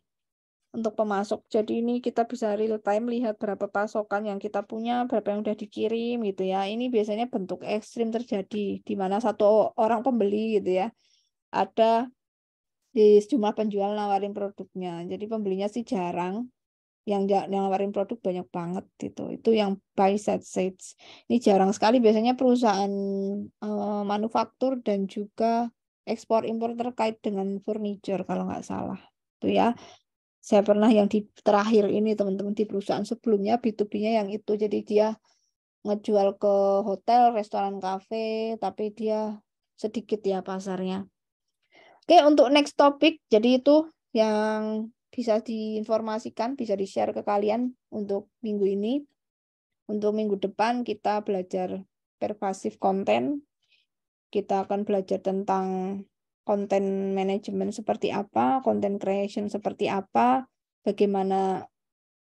A: Untuk pemasok. Jadi ini kita bisa real time lihat berapa pasokan yang kita punya, berapa yang udah dikirim gitu ya. Ini biasanya bentuk ekstrim terjadi di mana satu orang pembeli gitu ya. Ada di sejumlah penjual nawarin produknya. Jadi pembelinya sih jarang. Yang nawarin produk banyak banget gitu. Itu yang buy side sites. Ini jarang sekali biasanya perusahaan manufaktur dan juga ekspor impor terkait dengan furniture kalau nggak salah. Itu ya. Saya pernah yang di terakhir ini teman-teman di perusahaan sebelumnya B2B-nya yang itu. Jadi dia ngejual ke hotel, restoran, kafe, tapi dia sedikit ya pasarnya. Oke, untuk next topic, jadi itu yang bisa diinformasikan, bisa di-share ke kalian untuk minggu ini. Untuk minggu depan kita belajar pervasive content. Kita akan belajar tentang content management seperti apa, content creation seperti apa, bagaimana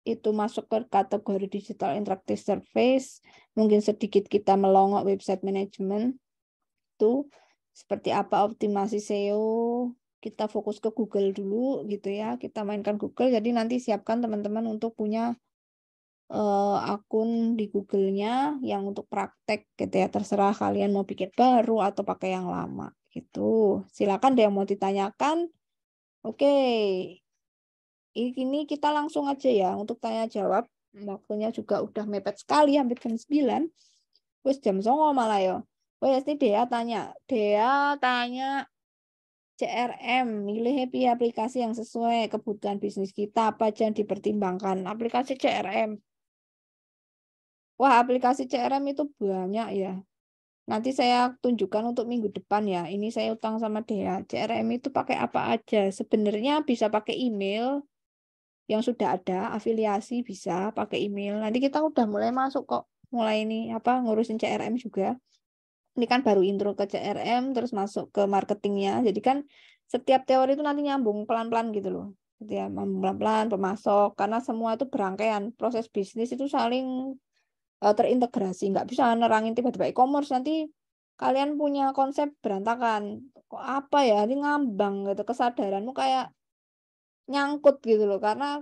A: itu masuk ke kategori digital interactive service, mungkin sedikit kita melongok website management, itu seperti apa optimasi SEO, kita fokus ke Google dulu gitu ya, kita mainkan Google, jadi nanti siapkan teman-teman untuk punya akun di Google-nya yang untuk praktek gitu ya, terserah kalian mau bikin baru atau pakai yang lama gitu. Silakan deh yang mau ditanyakan. Oke, ini kita langsung aja ya untuk tanya jawab. Waktunya juga udah mepet sekali, hampir jam 9. Wes jam 09.00 malah ya. Wes ini Dea tanya CRM, milih happy aplikasi yang sesuai kebutuhan bisnis kita, apa aja yang dipertimbangkan. Aplikasi CRM. Wah, aplikasi CRM itu banyak ya. Nanti saya tunjukkan untuk minggu depan ya. Ini saya utang sama Dea. CRM itu pakai apa aja? Sebenarnya bisa pakai email yang sudah ada, afiliasi bisa pakai email. Nanti kita udah mulai masuk kok. Mulai ini ngurusin CRM juga. Ini kan baru intro ke CRM terus masuk ke marketingnya. Jadi kan setiap teori itu nanti nyambung pelan-pelan gitu loh. Gitu ya, pelan-pelan pemasok karena semua itu berangkaian. Proses bisnis itu saling terintegrasi, nggak bisa nerangin tiba-tiba e-commerce nanti kalian punya konsep berantakan, kok apa ya ini ngambang gitu, kesadaranmu kayak nyangkut gitu loh karena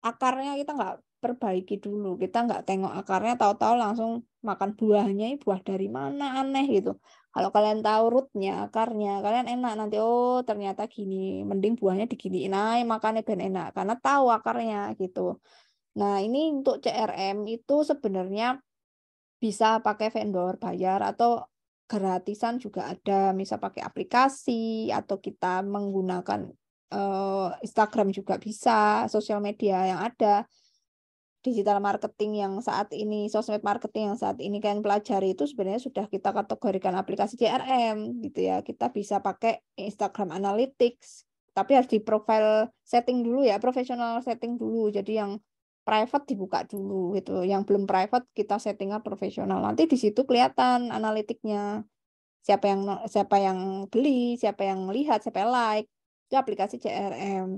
A: akarnya kita nggak perbaiki dulu, kita nggak tengok akarnya, tahu-tahu langsung makan buahnya, ini buah dari mana aneh gitu. Kalau kalian tahu rootnya, akarnya, kalian enak nanti, oh ternyata gini, mending buahnya diginiin aja makannya ben enak karena tahu akarnya gitu. Nah ini untuk CRM itu sebenarnya bisa pakai vendor bayar atau gratisan juga ada, misal pakai aplikasi atau kita menggunakan Instagram juga bisa, sosial media yang ada, digital marketing yang saat ini, sosmed marketing yang saat ini kalian pelajari itu sebenarnya sudah kita kategorikan aplikasi CRM gitu ya. Kita bisa pakai Instagram Analytics, tapi harus di profile setting dulu ya, professional setting dulu. Jadi yang private dibuka dulu gitu. Yang belum private kita settingnya profesional. Nanti di situ kelihatan analitiknya. Siapa yang beli, siapa yang lihat, siapa yang like. Itu aplikasi CRM.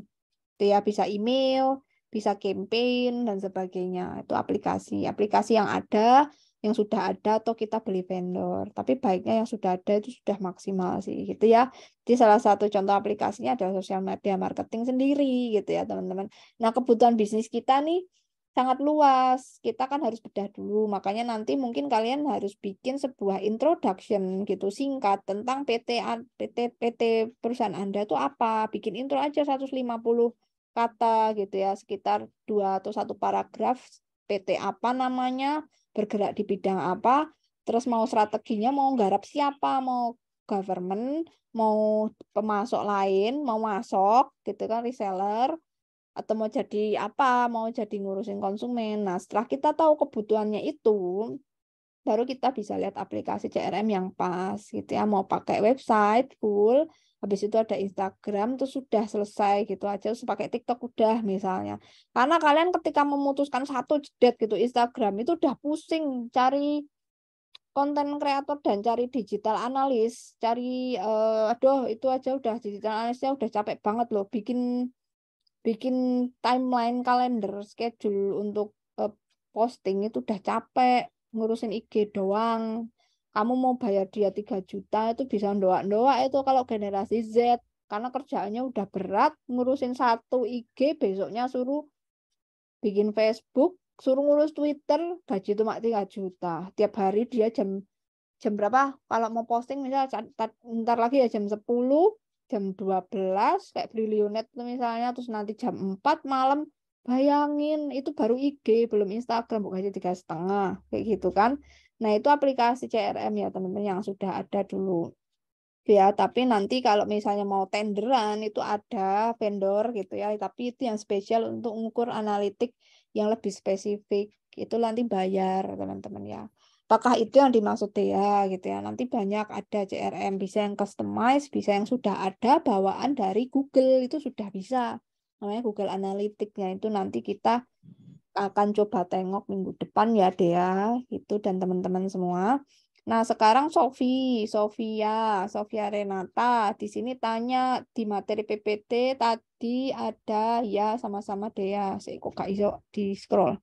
A: Itu ya bisa email, bisa campaign dan sebagainya. Itu aplikasi yang ada, yang sudah ada atau kita beli vendor. Tapi baiknya yang sudah ada itu sudah maksimal sih gitu ya. Jadi salah satu contoh aplikasinya adalah sosial media marketing sendiri gitu ya teman-teman. Nah kebutuhan bisnis kita nih sangat luas. Kita kan harus bedah dulu. Makanya nanti mungkin kalian harus bikin sebuah introduction gitu singkat tentang PT perusahaan Anda itu apa. Bikin intro aja 150 kata gitu ya, sekitar 2 atau 1 paragraf, PT apa namanya, bergerak di bidang apa, terus mau strateginya, mau nggarap siapa, mau government, mau pemasok lain, mau masuk gitu kan, reseller, atau mau jadi apa, mau jadi ngurusin konsumen. Nah, setelah kita tahu kebutuhannya itu, baru kita bisa lihat aplikasi CRM yang pas gitu ya, mau pakai website full, habis itu ada Instagram terus sudah selesai gitu aja, terus pakai TikTok udah misalnya. Karena kalian ketika memutuskan satu jedet gitu Instagram itu udah pusing cari konten kreator dan cari digital analis, cari aduh itu aja udah digital analisnya udah capek banget loh, bikin bikin timeline kalender schedule untuk posting itu udah capek, ngurusin IG doang. Kamu mau bayar dia 3 juta itu bisa doa-doa itu kalau generasi Z, karena kerjaannya udah berat, ngurusin satu IG besoknya suruh bikin Facebook, suruh ngurus Twitter, gaji cuma 3 juta. Tiap hari dia jam jam berapa kalau mau posting misalnya ntar lagi ya jam 12 kayak Brilionet tuh misalnya, terus nanti jam 4 malam, bayangin itu baru IG belum Instagram, bukan aja 3,5 kayak gitu kan. Nah itu aplikasi CRM ya teman-teman yang sudah ada dulu ya, tapi nanti kalau misalnya mau tenderan itu ada vendor gitu ya, tapi itu yang spesial untuk mengukur analitik yang lebih spesifik itu nanti bayar teman-teman ya. Apakah itu yang dimaksud ya gitu ya, nanti banyak ada CRM, bisa yang customize, bisa yang sudah ada bawaan dari Google, itu sudah bisa namanya Google Analytics-nya. Itu nanti kita akan coba tengok minggu depan ya Dea itu dan teman-teman semua. Nah, sekarang Sofia Renata. Di sini tanya di materi PPT tadi ada ya sama-sama Dea. Saya kok gak iso di scroll.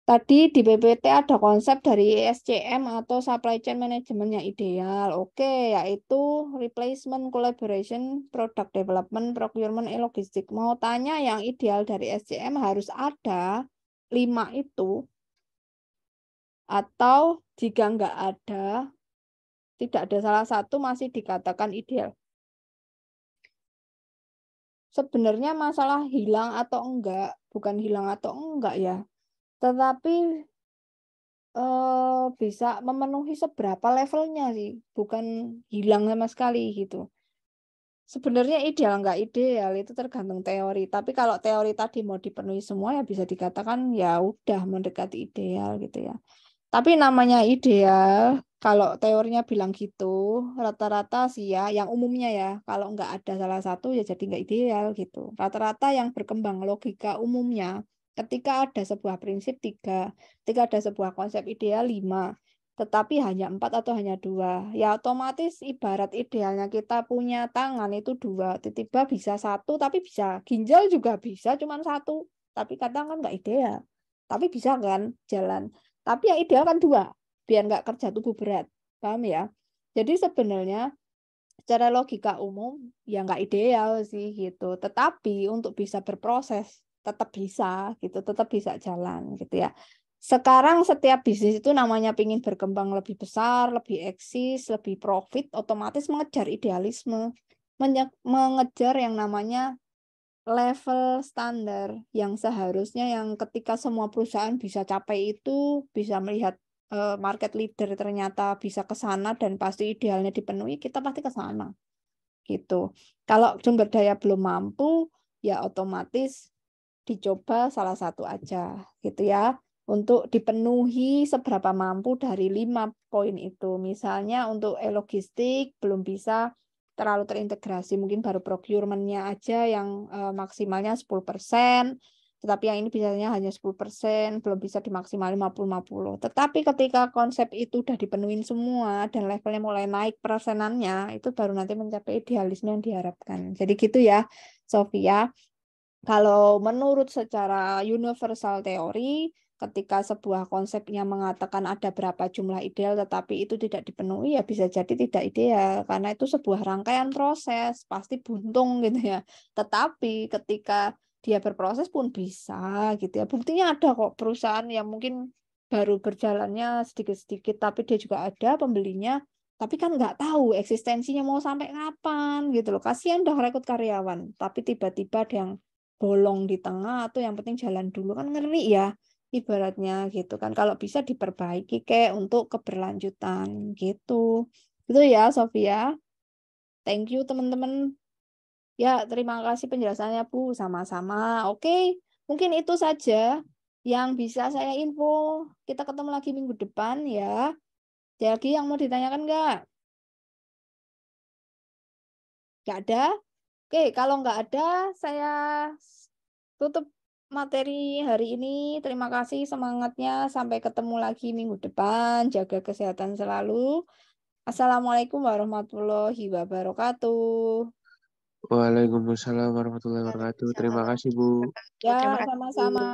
A: Tadi di PPT ada konsep dari SCM atau Supply Chain Management yang ideal. Oke, yaitu replacement, collaboration, product development, procurement, logistik. Mau tanya yang ideal dari SCM harus ada 5 itu. Atau jika nggak ada, tidak ada salah satu masih dikatakan ideal. Sebenarnya masalah hilang atau enggak, bukan hilang atau enggak ya. Tetapi bisa memenuhi seberapa levelnya sih, bukan hilang sama sekali gitu. Sebenarnya ideal nggak ideal itu tergantung teori. Tapi kalau teori tadi mau dipenuhi semua ya bisa dikatakan ya udah mendekati ideal gitu ya. Tapi namanya ideal, kalau teorinya bilang gitu, rata-rata sih ya, yang umumnya ya, kalau nggak ada salah satu ya jadi nggak ideal gitu. Rata-rata yang berkembang logika umumnya, ketika ada sebuah prinsip 3, ketika ada sebuah konsep ideal 5, tetapi hanya 4 atau hanya 2, ya otomatis ibarat idealnya kita punya tangan itu 2, tiba-tiba bisa 1, tapi bisa ginjal juga bisa, cuman 1, tapi kadang kan nggak ideal. Tapi bisa kan jalan. Tapi yang ideal kan 2, biar nggak kerja tubuh berat. Paham ya? Jadi sebenarnya secara logika umum ya nggak ideal sih gitu. Tetapi untuk bisa berproses tetap bisa gitu, tetap bisa jalan gitu ya. Sekarang setiap bisnis itu namanya pingin berkembang lebih besar, lebih eksis, lebih profit, otomatis mengejar idealisme. Mengejar yang namanya level standar yang seharusnya yang ketika semua perusahaan bisa capai itu, bisa melihat market leader ternyata bisa ke sana dan pasti idealnya dipenuhi, kita pasti ke sana gitu. Kalau sumber daya belum mampu, ya otomatis dicoba salah satu aja gitu ya. Untuk dipenuhi seberapa mampu dari 5 poin itu. Misalnya untuk logistik belum bisa terlalu terintegrasi, mungkin baru procurement-nya aja yang maksimalnya 10%, tetapi yang ini biasanya hanya 10%, belum bisa dimaksimal 50-50. Tetapi ketika konsep itu udah dipenuhin semua dan levelnya mulai naik persenannya, itu baru nanti mencapai idealisme yang diharapkan. Jadi gitu ya, Sofia. Kalau menurut secara universal teori, ketika sebuah konsepnya mengatakan ada berapa jumlah ideal tetapi itu tidak dipenuhi, ya bisa jadi tidak ideal karena itu sebuah rangkaian proses, pasti buntung gitu ya. Tetapi ketika dia berproses pun bisa gitu ya. Buktinya ada kok perusahaan yang mungkin baru berjalannya sedikit-sedikit tapi dia juga ada pembelinya, tapi kan nggak tahu eksistensinya mau sampai kapan gitu loh. Kasihan udah rekrut karyawan, tapi tiba-tiba ada yang bolong di tengah atau yang penting jalan dulu, kan ngeri ya ibaratnya gitu kan. Kalau bisa diperbaiki kayak untuk keberlanjutan gitu. Itu ya Sofia. Thank you teman-teman. Ya, terima kasih penjelasannya Bu. Sama-sama. Oke, mungkin itu saja yang bisa saya info. Kita ketemu lagi minggu depan ya. Ada lagi yang mau ditanyakan nggak? Nggak ada? Oke, kalau nggak ada, saya tutup materi hari ini. Terima kasih semangatnya. Sampai ketemu lagi minggu depan. Jaga kesehatan selalu. Assalamualaikum warahmatullahi wabarakatuh.
B: Waalaikumsalam warahmatullahi wabarakatuh. Terima kasih, Bu.
A: Ya,
C: Terima kasih.
A: sama-sama.